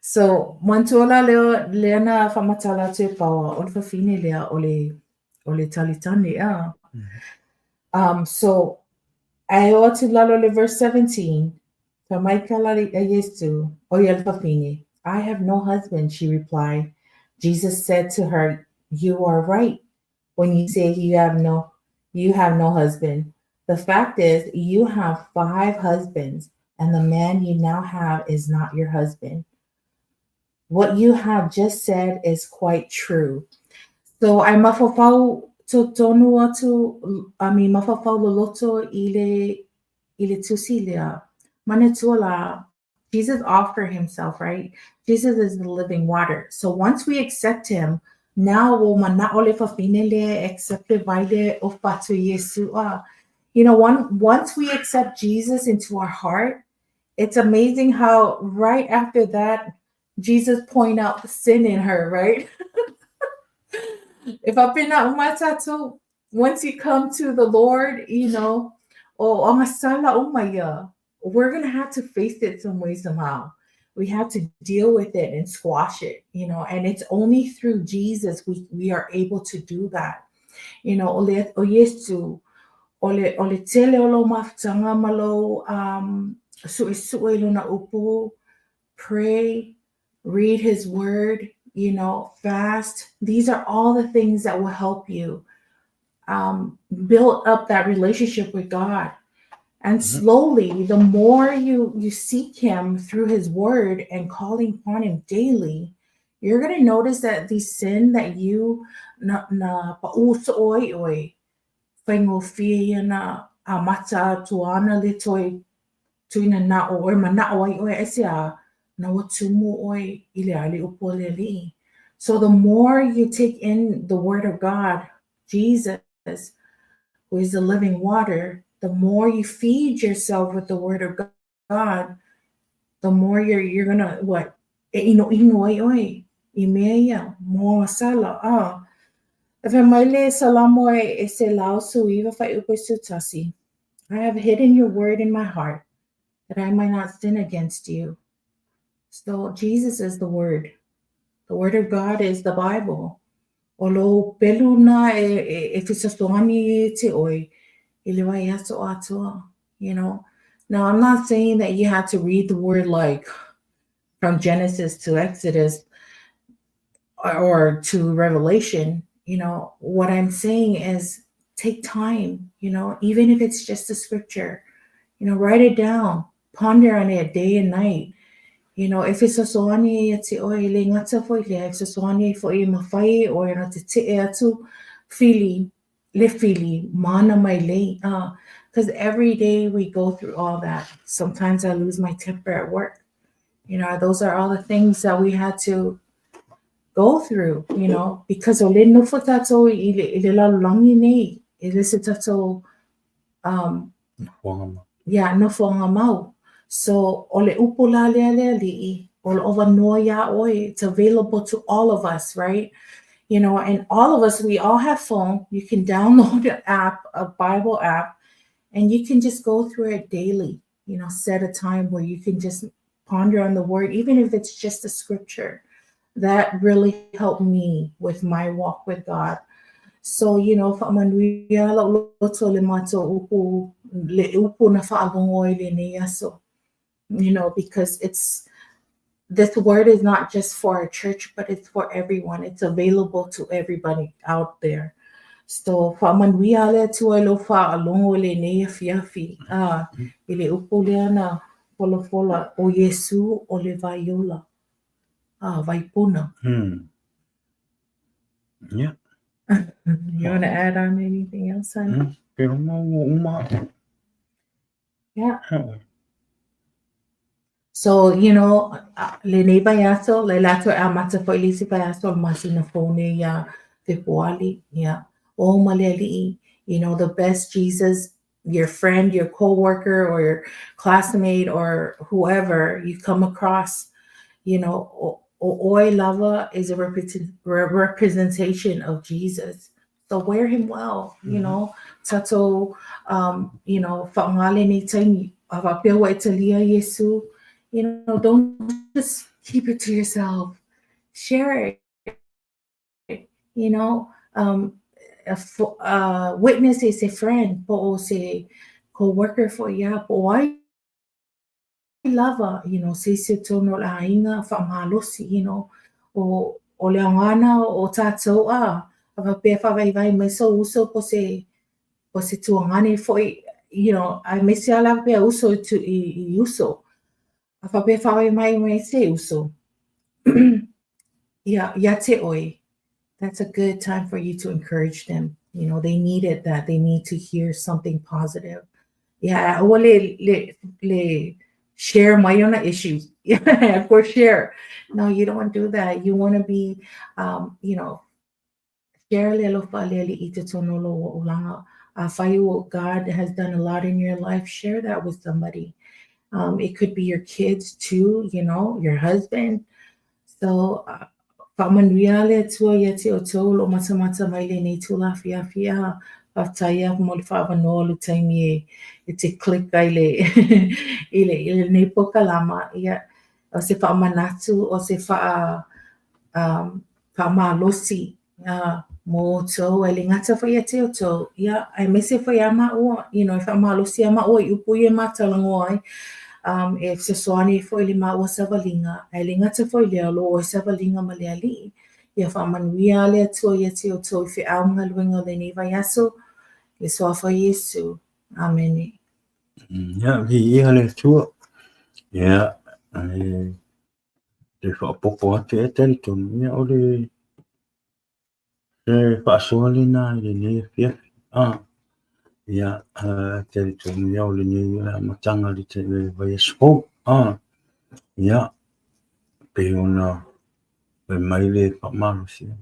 So, mantola leo na whamatala te paua o le whawhine lea o le talitani a. So, ai o te lalo le verse 17, ka mai kala a Yesu o le whawhine. "I have no husband," she replied. Jesus said to her, "You are right when you say you have no husband. The fact is, you have 5 husbands, and the man you now have is not your husband. What you have just said is quite true." So I mafafau to tonu atu, mafafau loloto ile tusilia. Manitola, Jesus offered himself, right? Jesus is the living water. So once we accept him, now wo mana ole fafinele accept vaide of patu Yesu. Once we accept Jesus into our heart, it's amazing how right after that, Jesus point out the sin in her, right? If I've been out umatatu, once you come to the Lord, we're gonna have to face it some way somehow. We have to deal with it and squash it, and it's only through Jesus we are able to do that. Ole o Yesu, ole tele olo maftanga malo su na upu, pray, read his word, fast. These are all the things that will help you build up that relationship with God. And slowly, the more you seek him through his word and calling upon him daily, you're going to notice that the sin that you na pauso oi whaingo fia na amata tuana le toi tuina na o mana oi esia na watumu oi ile ali upoleli. So the more you take in the word of God, Jesus, who is the living water, the more you feed yourself with the word of God, the more you're gonna what oi imeya mo sala if maile salamo e se lao suiva fa upesutasi. I have hidden your word in my heart that I might not sin against you. So Jesus is the word. The word of God is the Bible. Olo peluna e fisastoani te oi iliwayaso atoa. Now I'm not saying that you have to read the word like from Genesis to Exodus or to Revelation. What I'm saying is take time, even if it's just a scripture, write it down, ponder on it day and night. If it's a soani ati o le ngata fo le if it's soani fo I mawhai o na te te atu fili, mana mai lei. Because every day we go through all that. Sometimes I lose my temper at work. Those are all the things that we had to go through, because o le nufa tatou i le lalolagi nei, e le se tatou, no whanga mau. So, o le upu la lea li'i, o le ova noa ia oe, it's available to all of us, right? And all of us, we all have phone. You can download an app, a Bible app, and you can just go through it daily. Set a time where you can just ponder on the word, even if it's just a scripture. That really helped me with my walk with God. So, whamanuia loto le mato upu, le upu na whaalongo i le nei aso. Because this word is not just for our church, but it's for everyone. It's available to everybody out there. So, whamanuia le tua lo whaalongo le nei fiafi. I le upu lea na fola o Iesu o le vaiola. Vaipuna. Yeah. You want to add on anything else, honey? Yeah. So, le nei baiato, le lato a mata po ilisi baiato, masina phone ya te poali, yeah. O maleali, the best Jesus, your friend, your co-worker, or your classmate, or whoever you come across, Oi lava is a representation of Jesus. So wear him well, Tato, whaangale ni taimi, awapea wa italia Iesu, don't just keep it to yourself. Share it, a witness is a friend, po se co-worker for ya, po why lava, se tono la inga whamalosi, o le angana o tātou pia whawaiwai mai so uso po se tuangani foi, ai mesi ala pia uso i uso. A pia whawai mai se uso. Ya te oi. That's a good time for you to encourage them. They needed that. They need to hear something positive. Yeah, le share my own issues. Yeah, for sure. No, you don't want to do that. You want to be, share lelo fa'alele i te tonolo o ulanga. God has done a lot in your life. Share that with somebody. It could be your kids too, your husband. So, whamanuia le tua ia te o tau lo mata mai le nei tula fia. Whataia mo le whaavanoa lu taimi e te click ai le i le nei pokalama ia o se whaamanatu o se whaamalosi mo tau e le ngata whai te o tau ia ai mese whai ama ua e whaamalosi ama ua i upu i e matalango ai e se soani foi le maua savalinga e le ngata foi le alo o savalinga ma le ali ia whaamanuia le atua ia te o tau i whiaunga luenga le nei vai aso le soafa Iesu. Amen. Ja, ia le tua. Ia, le whaapopo ate e tari tonu. Ia o le whaasoa le nā i le nei fia. Ia, tari tonu. Ia o le nei matanga le te vai e spo. Ia, pe ona pe mai le whaamalo si.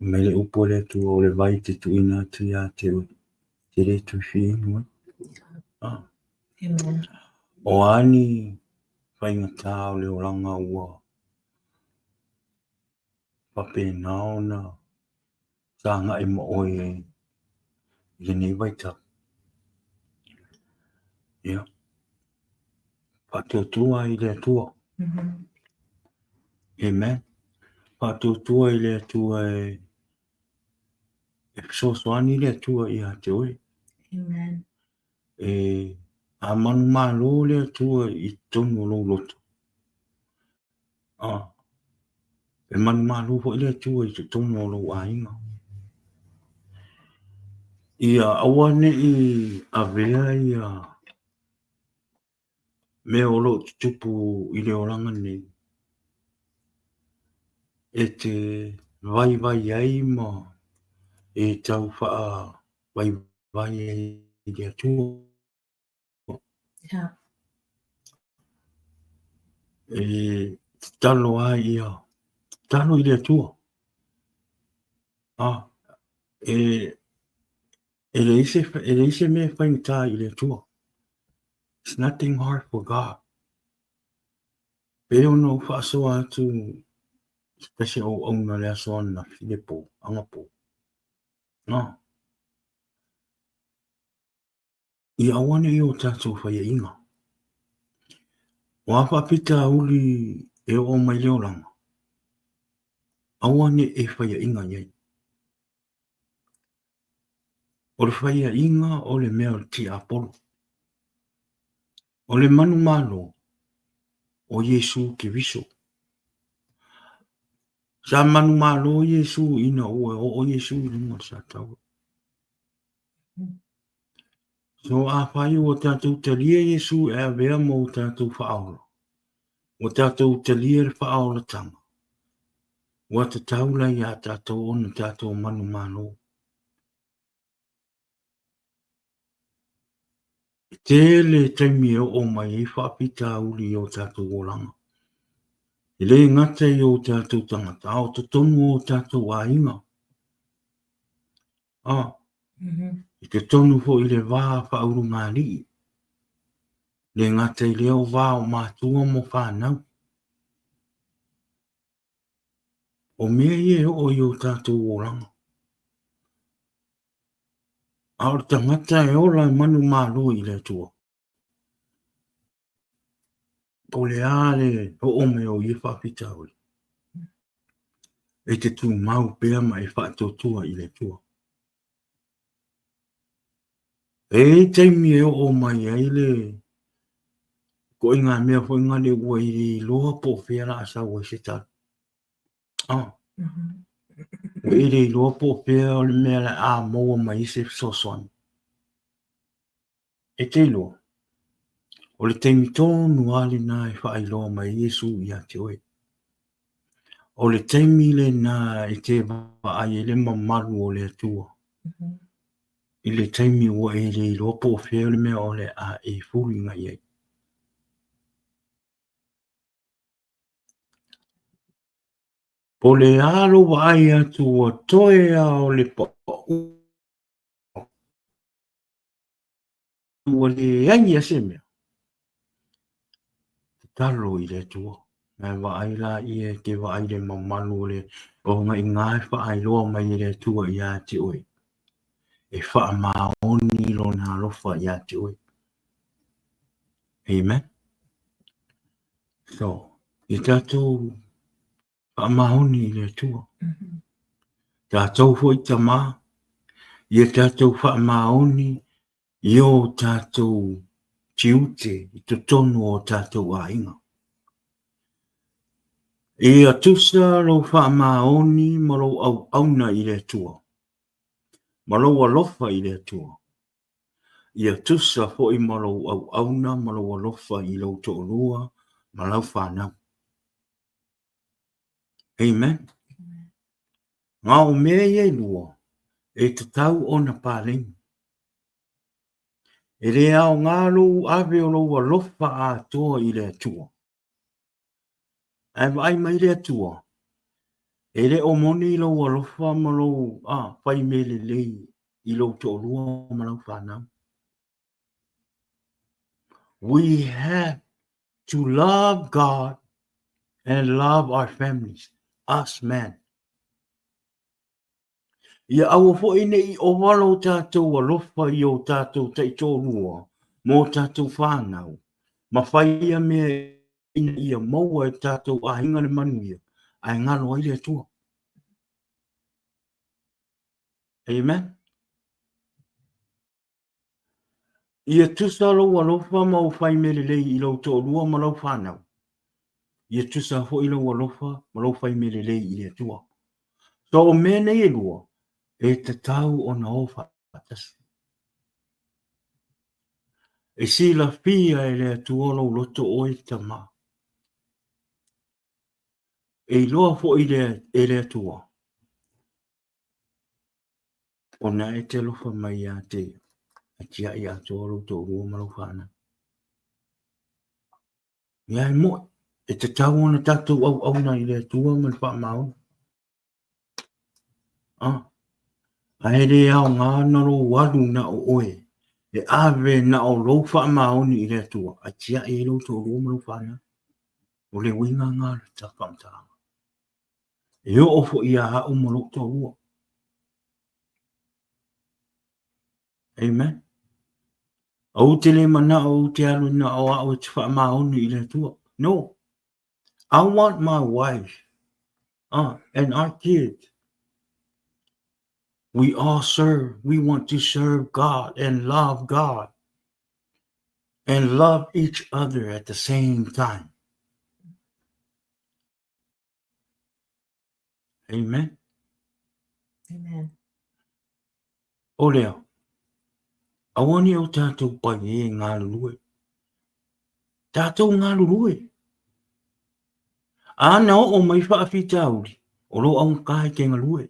Mai le upo le tu o le vai te tuina tu ia te re tu fi. Amen. O ani whaingata o le oranga ua pape naona sanga i mo oe i nei waita. Ia. Patuatua i le atua. Amen. Patuatua i le atua e sosoani i le atua i a te oe. Amen. A manu malo le atua i tonu lo loto. E manu malo ho i le atua i te tonu lo ainga. Ia awane i avea i me o lo tupu i le oranga nei. E te vai ai ma e tau wha vai vai e le atua. Yeah. E talo ai ia, talo i le atua. Ah, e le ise me whainta i le atua. It's nothing hard for God. Peo no wha soa atu, pese o auna le asoa na Filipo, angapo. No. I awane i o tātou whaia inga. O apa pita uli e o mai leo langa. Awane e whaia inga iei. O le whaia inga o le mea ti apolo. O le manu malo o Iesu ke viso. Sa manu malo o Iesu ina o Iesu i lunga sa tau. So a whai o tātou talia Iesu e a vea mo tātou whaola. O tātou talia le whaola tanga. Wa te taula i a tātou ona tātou manu malo. Tele taimi o mai e whapita uli o tātou o langa. I le ngata i o tātou tangata, o te tonu o tātou a inga. I te tonu fo i le wā whauru ngā li. Le ngata i leo wā o mātua mo whānau. O mea i e o i o tātou o langa. A o tangata e ola manu mālo i le tua. O le ale o me o i whapita uli. E te tū mau pēr mai whātotua i le tua. E teimi e o mai ai le ko inga mea fo inga le ua i loa po whera asa ua se tā. O i le loa po whera o le mea le a maua mai se sosoan. E te loa. O le teimi tōnu ale nā e whaai loa mai Iesu i a te oe. O le teimi le nā e te whaai e le mamaru o le atua. I le teimi ua e le loa po whera le mea o le a e furi ngai ei. Po le alo vai atu o toe a o le pa ua le ai a se mea. Talo i le tua. Ngai vai la i e ke vai le mamalu le o ngai ngai whaai loa mai i le tua i a te oe. E wha maoni lo na lofa i a te oe. Amen. So, i tātou wha maoni i le tua. Tātou hoi ta mā. I tātou wha maoni i o tātou tiute i te tonu o tātou a inga. E a tusa lo wha maoni ma lo au auna i le tua. Ma lo alofa i le tua. I a tusa fo i ma lo au auna ma lo alofa i lo to lua ma lau whanau. Amen. Ngā o mea i lua e te tau o na pāling. E re au ngā lo ave o lo alofa a toa i le tua. Ai mai le tua. E re o moni lo alofa ma lo whai mele lei i lo to lua ma lau whanau. We have to love God and love our families, us men. Ia au fo ine i o walo tātou alofa i o tātou taitolua, mō tātou whānau. Ma whaia mea ina ia maua e tātou a hinga le manuia, ai ngalo ai le tua. Amen. Ia tusa lo alofa ma o whai mele lei i lo to lua ma lau whanau. Ia tusa ho i lo alofa ma lau whai mele lei i le tua. So o mene e lua, e te tau o na ofa atasi. E si la fia e le atuolo loto o e tama. E loa fo i le atua. ona e te lofa mai a te a tia i a tōru tō rua maru whana. Ia e mo, e te tau ona tātou au na i le tua man wha mau. A e re au ngā naro waru na o oe. E ave na o rou wha mau ni i le tua. A tia e rou tō rua maru whana. O le winga ngā ta whamtanga. E o ofo i a hau maru tō rua. Amen. Au te le mana o te alu na o au te wha mau ni i le tua. No. I want my wife and our kids. We all serve. We want to serve God and love each other at the same time. Amen. Amen. O leo, awani o tātou pai e ngā lulue. Tātou ngā lulue. Ana o mai whaafita auri. O lo au kai ke ngā lue.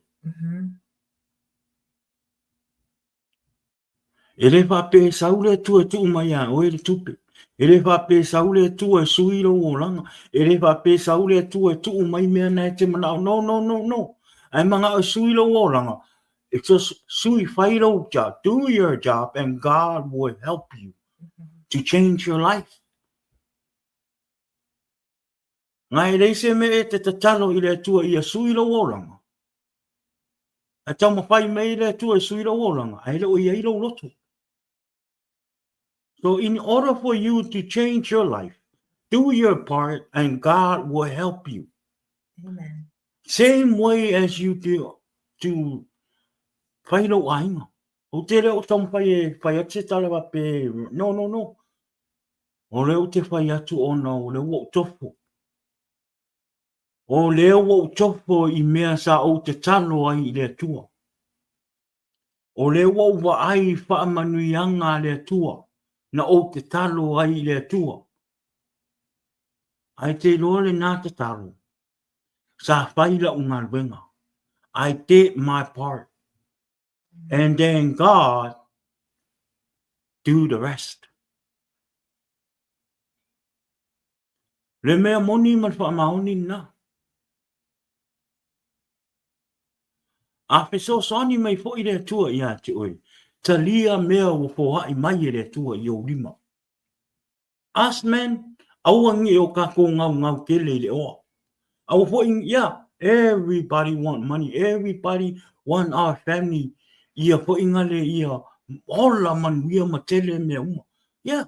E le whape saule tua tu mai a o e le tupe. E le whape saule tua suiro o langa. E le whape saule tua tu mai mea nei te manao. No. Ai manga o suiro o langa. It's just sui whairo job. Do your job and God will help you to change your life. Ngai reise me e te tatalo i le tua i a suiro o langa. A tau mawhai mei le tua i suiro o langa. Ai le o i eiro loto. So in order for you to change your life, do your part and God will help you. Amen. Same way as you do to whairo ainga. O te reo tam whai ate talawa pe. No. O reo te whai atu ona o reo o tofo. O leo o tofo I mea sa o te talo ai I le tua. O leo o wa ai whaamanuianga le tua. Na o te talo ai le tua. Ai te lole nā te talo. Sa whaila o ngā ruenga. I did my part. And then God do the rest. Le mea moni man whaamaoni na. A wheso sani mai fo I le tua I a te oi. Talia mea o fo hai mai le tua I o lima. As men, awangi o kako ngau tele le oa. Au fo everybody want money. Everybody want our family. Ia fo ingale ia ola man ia matele mea uma. Yeah,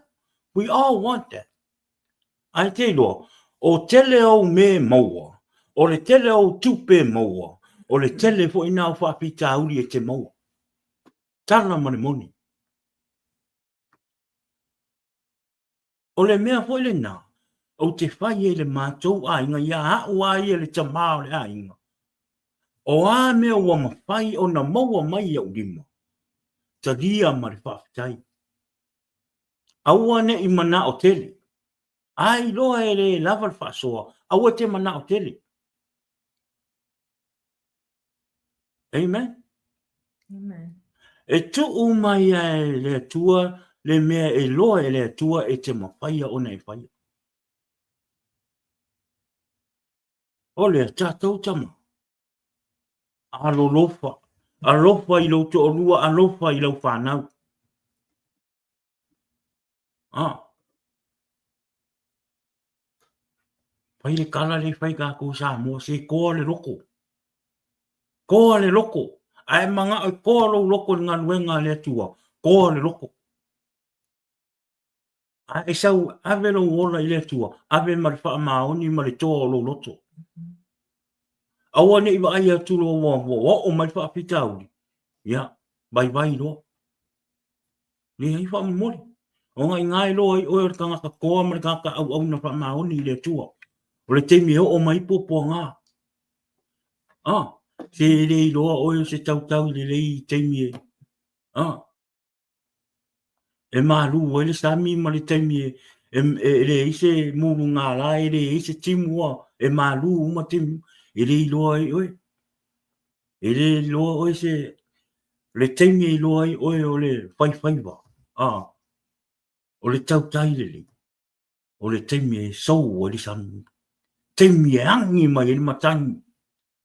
we all want that. Ai te loa, o tele au me maua. O le tele au tupe maua. O le tele fo ina o whapita auri e te maua. Tala mani moni. O le mea fo le nā. O te whai e le mātou a inga ia hau ai e le tamao le a inga. O a mea ua mawhai o na maua mai au lima. Ta ria mari whaafitai. Aua ne I mana o tele. Ai loa e le lava le whaasoa. Aua te mana o tele. Amen. Amen. E tu mai e le tua le mea e loa e le tua e te mawhaia o nei whaia. O le tātou tama. Alolofa. Alofa I lau te orua, alofa I lau whanau. Whai le kala le whai kako sa mua se koa le loko. Koa le loko. Ai manga o koa lo loko ngā luenga le tua. Koa le loko. Ai sau ave lo ola I le tua. Ave mari wha maoni mari toa lo loto. Awa ne iwa ai atu lo wa o mai wha pita uri. Ya, bai lo. Ni ai wha mori. O ngai lo ai oe kanga ka koa mari kanga au na wha maoni le tua. O le teimi o mai popo ngā. Se rei loa oe se tau le rei teimi e. E maru o le sami ma le teimi e le ise muru ngā la e le ise timua e maru uma timu. E rei loa e oe. E rei loa oe se le taimi i loa ai oe o le whaiwhaiwa. O le tau tairele. O le taimi e sou o le sami. Taimi e angi mai e matangi.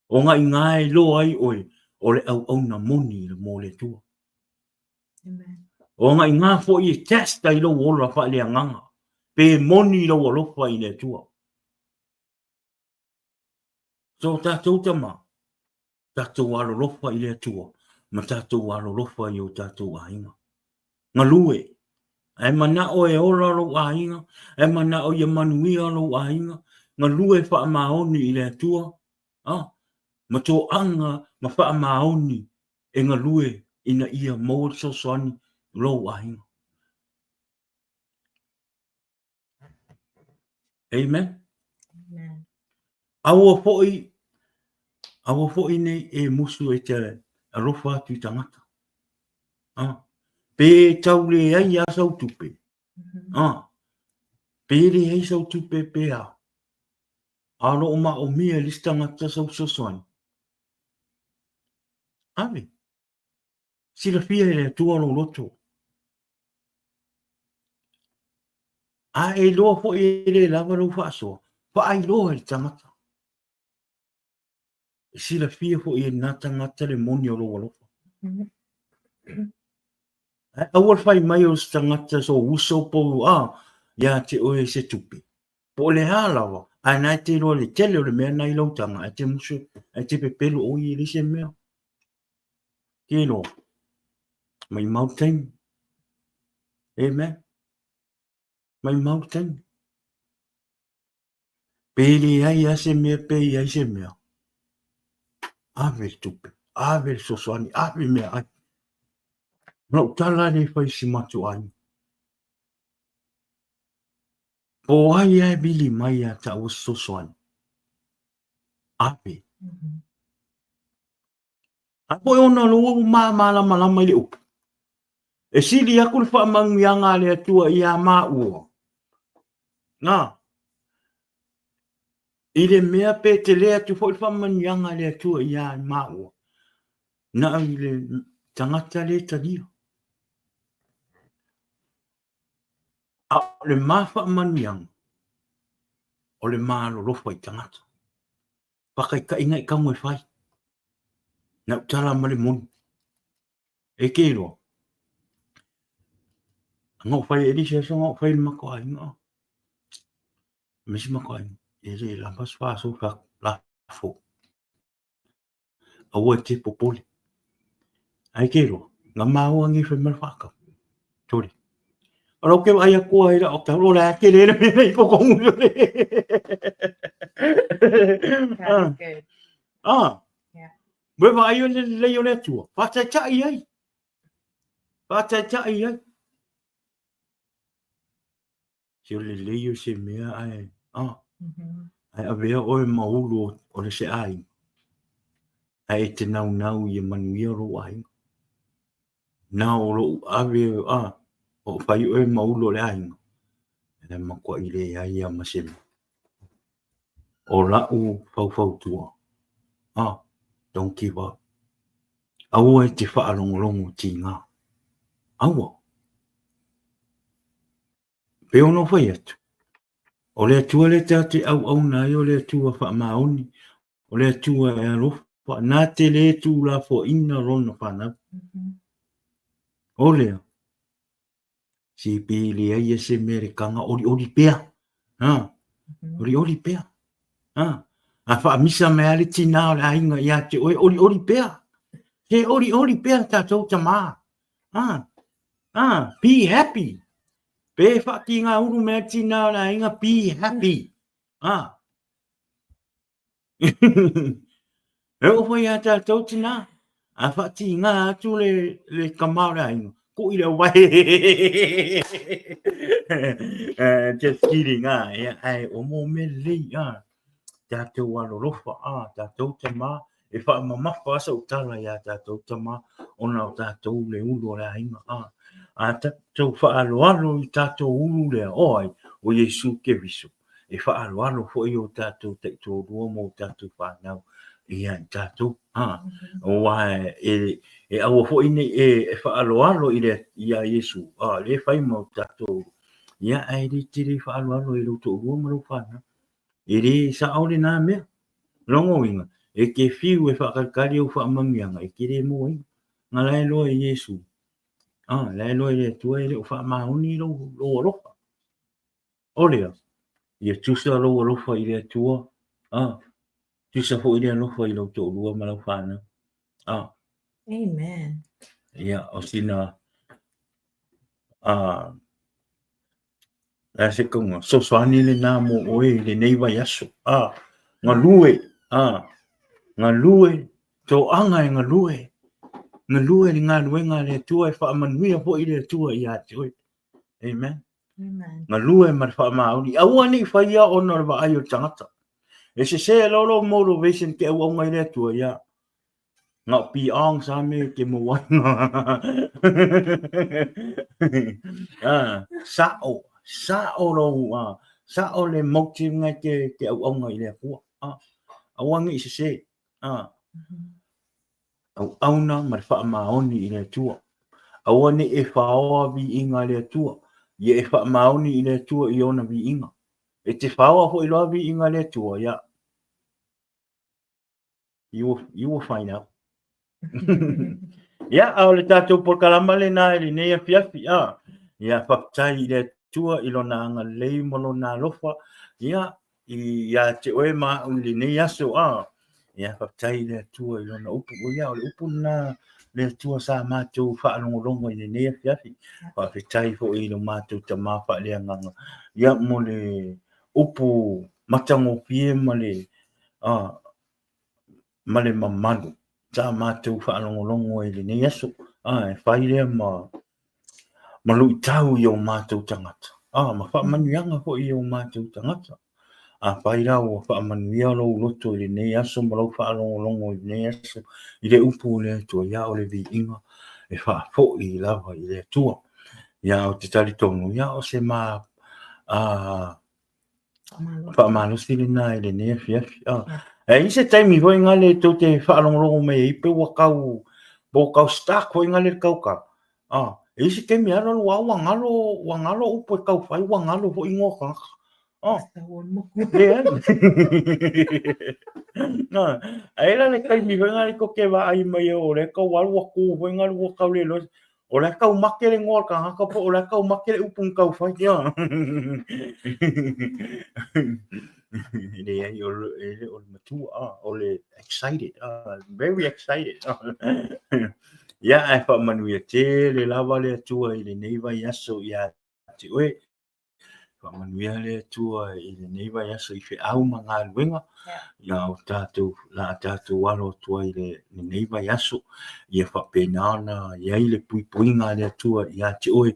O ngai ngai loa ai oe o le au na moni le mo le tua. Amen. O ngai ngā fo i testa i lo ola wha le anganga. Pe moni lo o lofa i le tua. So tātou tama. Tātou alo lofa i le tua. Ma tātou alo lofa i o tātou ainga. Ngā lue. E mana o e ora lo ainga. E mana o ia manuia lo ainga. Ngā lue wha maoni i le tua. Ma tō anga ma wha maoni e ngā lue ina ia mōr so soani lo ainga. Amen. Amen. Aua fo'i nei e musu e te arofa atu i tangata. Pe tau le ai a sau tupe. Pe le ai sau tupe pe a. Alo o ma o mia listangata sau sosoani. Ave. Sila fia e le tua lo loto. A e loa fo'i e le lava lo whaasoa. Pa ai loa e tangata. Sila fia fo'i e nata ngata le moni o lo walofa. Awal fai mai o tangata so uso po ya te oe se tupe. Po le halawa. A nai te loa le tele o le mea nai lau tanga. A te musu, a te pepelo o i le se mea. Ke loa. Mai mountain. Amen. Mai mountain. Pele ai a se mea pe ai se mea. Ave tupe. Ave sosoani. Ave mea ai. No tala le fai si matu ai. Po ai ai bili mai a ta o sosoani. Ave. Apo ona lo ma mai le upu. E sili aku le wha mangianga le atua i a maa ua. Nā. I le mea pe te lea tu wha wha mangianga le atua i a maa ua. Nā i le tangata le talia. A le maa wha mangianga. O le maa lo lofa i tangata. Pakai ka inga i kaunga i whai. Nā utala ma le moni. E ke roa. Ngau whai e lise so ngau whai mako ai ngā. Mesi mako ai. E le lampas wha so wha la fo. A ua te popoli. Ai ke roa. Ngā maa ua ngi whai mara whaka. Tori. Aro ke ai a kua ira o te horo la ke le me i poko ngu le. That's good. Yeah. Bwe wa ai o le o le tua. Whata chai ai. Whata chai ai. Si o le leo se mea ai. Ai a vea oe maulu o le se ai. Ai te nau i e manuia ro ai. Nau ro ave o whai oe maulu o le ai. E makua i le ai a masema. O lau fau tua. Don't give up. Aua e te whaalongolongo ti ngā. Aua. Pe ono whai atu. O le atua le te au nai o le atua wha maoni. O le atua e arofa. Nā te le tu la fo ina rona whanau. O lea. Si pili ai e se mere kanga ori pea. Ori pea. A wha misa me ale tina o le ainga ia te ori pea. Te ori pea tātou ta mā. Be happy. Pe wha ki ngā uru mea tina o le ainga, be happy. E o whai a tātou tina. A wha ti ngā atu le kamau le ainga. Ko i le wai. Just kidding. Ai o mo me lei. Tātou alorofa, tātou te mā, e wha mamafa asa utala ia tātou te mā, ona o tātou le ulu o le ainga, tātou wha alo i tātou ulu le oi, o Iesu ke viso, e wha alo fo i o tātou te tōrua mo tātou whanau, ia tātou o wai e awa fo ini e whaaloalo i le ia Iesu le whai mau tātou ia ai ri tiri whaaloalo i roto ua maru whana i ri sa aure nā mea longo inga e ke fiu e whakakari o whaamamianga e kere mo inga ngā lai loa i Iesu lai loa i le tua i le o whaamahoni lo alofa olea ia tusa lo alofa i le tua tusa fo i le alofa i roto ua maru whana Amen. ia o sina la se konga so swani le na mo oe le nei vai aso nga lue to anga nga lue le nga luenga le tua e fa manuia fo i le tua ia tui amen nga lue mar fa mauni awani fa ia ono va ayo tangata e se lo motivation ke o ngai le tua ia nga pi ang sa me ke mo wa sao lo sao le motive ngai ke o ngai le tua awangi se auna mar fa maoni i le tua awane e faoa vi inga le tua ye e fa maoni i le tua i ona vi inga e te faoa ho i loa vi inga le tua ya you will find out ya au le tatou por kalama le na le nei fiafi ya fatai i le tua i lona anga lei mono na lofa ya ya te oe ma le nei aso ya fatai le tua i lona upu o ya le upu na le tua sa mātou whaalongolongo i le nei fiafi fatai fo i lo mātou ta mawha le anganga ya mo le upu matango pie ma le mamanu sa mātou whaalongolongo i le nei aso whai lea ma lui tau i o mātou tangata ma whaamanuianga fo i o mātou tangata whai rau whaamanuia lo loto i le nei aso ma lau whaalongolongo i le nei aso i le upu le tua ia o le vi inga e wha fo i lava i le tua ia o te tari tonu ia o se whaamalosi le nā i le nei fiafi i se taimi hoi ngā le tau te whaalongolongo me i pe wakau stak hoi ngā le kauka i se taimi ano wangalo upo e kau whai wangalo ho i ngoka ai la le taimi hoi ngā le koke wa ai mai o le kau walu waku hoi ngā le wakau le losi o le kau make le ngoa ka haka po o le kau make le upun kau whai le ai o matua o le excited very excited ai fa manuia te le lava le atua i le nei vai aso ia te oe fa manuia le atua i le nei vai aso i fe au ma ngā luenga ia o tātou walo atua i le nei vai aso ia fa penana ia i le puipuinga le atua ia te oe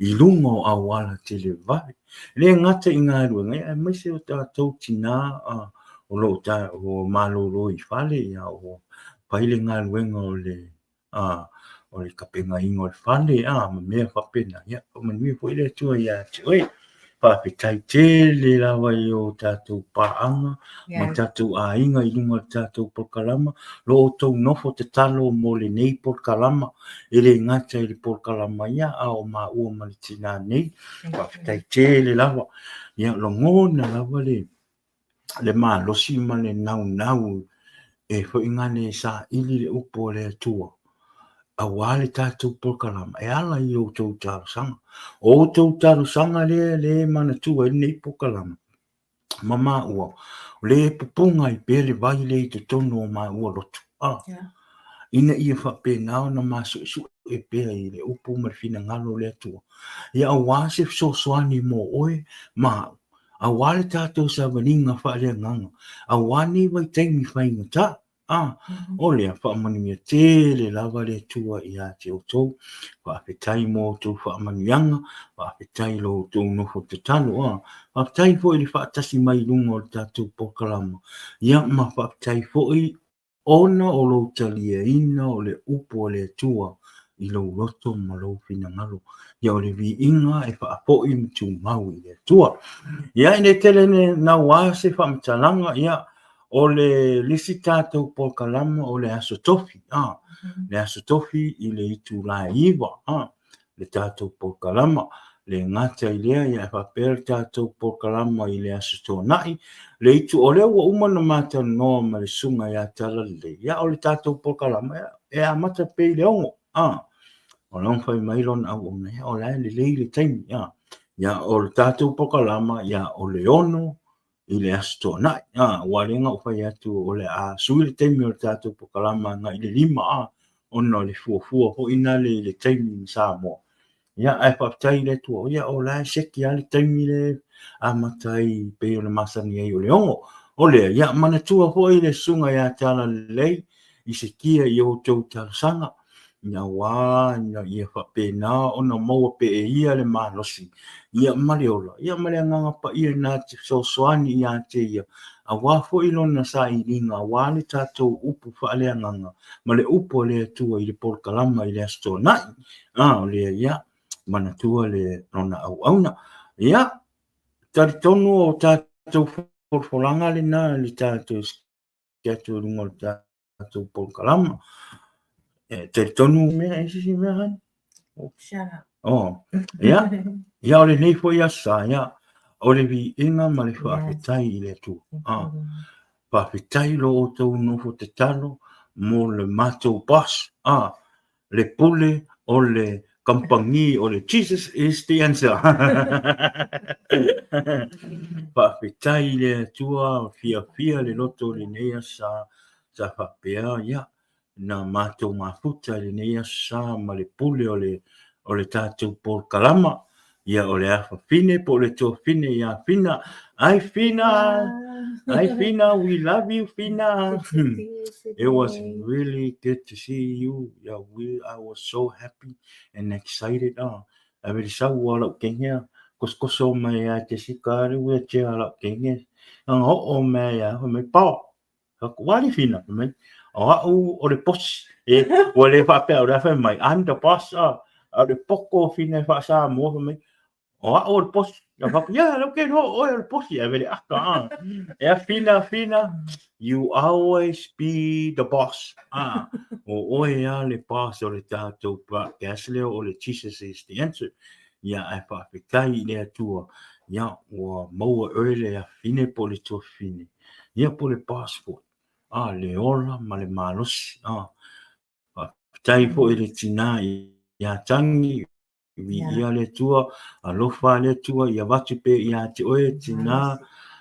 i lungo a wala te le vai le ngata i ngā luenga ia mai se o tātou tina o lo malolo i fale ia o paile ngā luenga o le kapenga ingo le fale ma mea whapena ia o manui po ile tua ia te oe whawhetai te le lawa i o tātou paanga ma tātou a inga i lunga tātou porkalama lo o tau nofo te talo mo le nei porkalama ele ngata i le porkalama ia o ma ua malitina nei whawhetai te le lawa ia lo ngona lawa le maa losi ma le nau e fo ingane sa ili le upo le tua a wale tātou pokalama e ala i o tau taru sanga le mana tua i nei pokalama mama ua le pupunga i pele vai le i te tono o ma ua lotu ina ia whapena na maso e pea i le upo marfina ngalo le tua ia a wase so swani mo oe ma a wale tātou sa vaninga whaare nganga a wani vai taimi whainga ta o lea whaamanuia te le lava le tua i a te o tau whaafetai mo tau whaamanuianga whaafetai lo tau nofo te talo whaafetai fo i le whaatasi mai lunga o tātou pokalama ia ma whaafetai fo i ona o lo talia ina o le upo le tua i lo roto ma lo fina ngalo ia o le vi inga e whaafo i mtu mau i le tua ia ine tele ne na wase whaamtalanga ia o le lisi tātou polkalama o le aso tofi, le aso tofi i le itu la iwa, le tātou polkalama, le ngata i lea ia whapea tātou polkalama i le aso tōnai, le itu o lea ua umana mata noa ma le sunga ia tala le, ia o le tātou polkalama, e a mata pei le ongo, o long fai mailon au o mea, o lai le le taimi, ia o le tātou polkalama, ia o le ono, i le asto na warenga o fai atu o le a sui le taimi o le tātou pokalama nga i le 5 ono le fuafua ho ina le taimi sa mo ia ai whaptai le tua ia o la seki a le taimi le a matai pe o le masani ai o le ongo o le ia mana tua ho i le sunga ia tala lei i se kia i o tau tala sanga ia wā, ia whapena, ona maua pe e ia le malosi. Ia mareola, ia marea nganga pa ia nā te soani ia te ia. A wā fo ilona sa i ringa, wā le tātou upu whaalea nganga, ma le upu le tua i le polkalama i le asto nai. O le ia, mana tua le rona au auna. Ia, tari tonu o tātou polkalanga le nā, le tātou skiatu rungo le tātou polkalama. Te tonu mea isi mea han. Shut up. Ia. Ia ole nei fo ia sa, ia. Ole vi inga ma le whaapetai i le tu. Whaapetai lo o tau nofo te talo, mo le matou bus. Le pule o le kampangi o le Jesus is the answer. Whaapetai le tua, fia le loto le nea sa whapea, ia. Na matou mafuta le nea sa ma le pule o le tātou polkalama ia o le afa fine po le tō fine ia fina ai fina we love you fina. It was really good to see you. Yeah, I was so happy and excited. I really saw all of Kenya kosko mai a te sikare we te ala Kenya ang o mai a me pa ko wali fina me o le pos o le whapea o le mai anda pas o le poko fina wha mo me o le pos okay no o le pos ia vele aka fina you always be the boss o ia le pas o le tātou pa gasle o le Jesus is the answer ia ai whaapetai le atua ia o maua early a fine po le tō fine ia po le passport le ola ma le malosi tai po i le tina ia tangi ia le tua alofa le tua ia watu pe ia te oe tina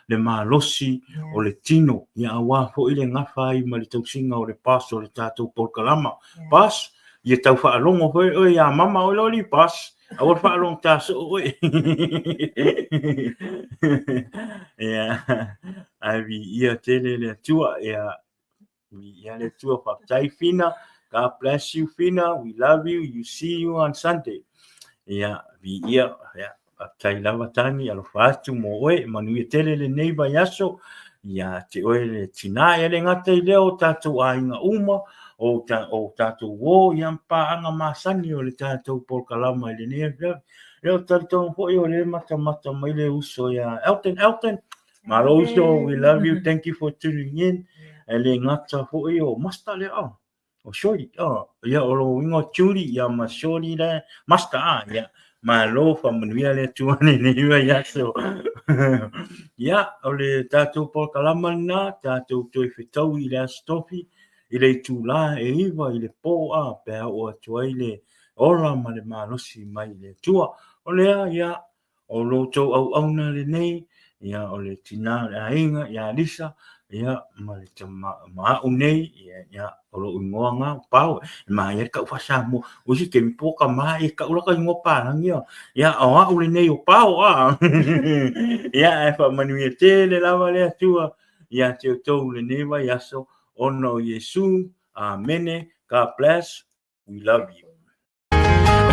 le malosi o le tino ia awa po i le ngafa i ma le tausinga o le pas o le tātou polkalama pas ia tau whaalongo hoi ia mama o loli pas a o whaalong tāso oe ia ai ia tele le tua ia le tua whaptai fina. God bless you, Fina. We love you. You see you on Sunday. Ia tai lava tani alo fatu mo oe manui tele le neiva yaso ia te oe le tina ia le ngata i leo tātou ainga uma o tātou wo ia mpa anga masani o le tātou polkalama i le nea leo tātou hoi o le mata mai le uso ia Elton Maro uso, we love you. Thank you for tuning in. Le ngata hoi o masta leo o shori ia o lo ingo churi ia ma shori le masta ia ma lo fa manuia le tuane ne ia so ia o le tātou polkalama na tātou toi fetau i le stofi i le tula e iwa i le po pe o tuai le ola ma le malosi mai le tua o le ia o lo tau au na le nei ia o le tina le ainga ia lisa ia ma le ma unei ia o lo ngoanga pau ma ia ka fasa mo o si ke poka mai ka ula ka ngopa ngia ia o le nei o pau ia e fa manuia tele lava le tua ia te to le neva ia so ono Iesu amen. God bless, we love you.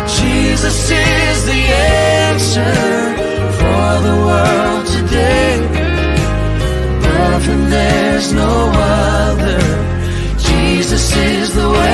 Jesus is the answer for the world today. Above him there's no other. Jesus is the way.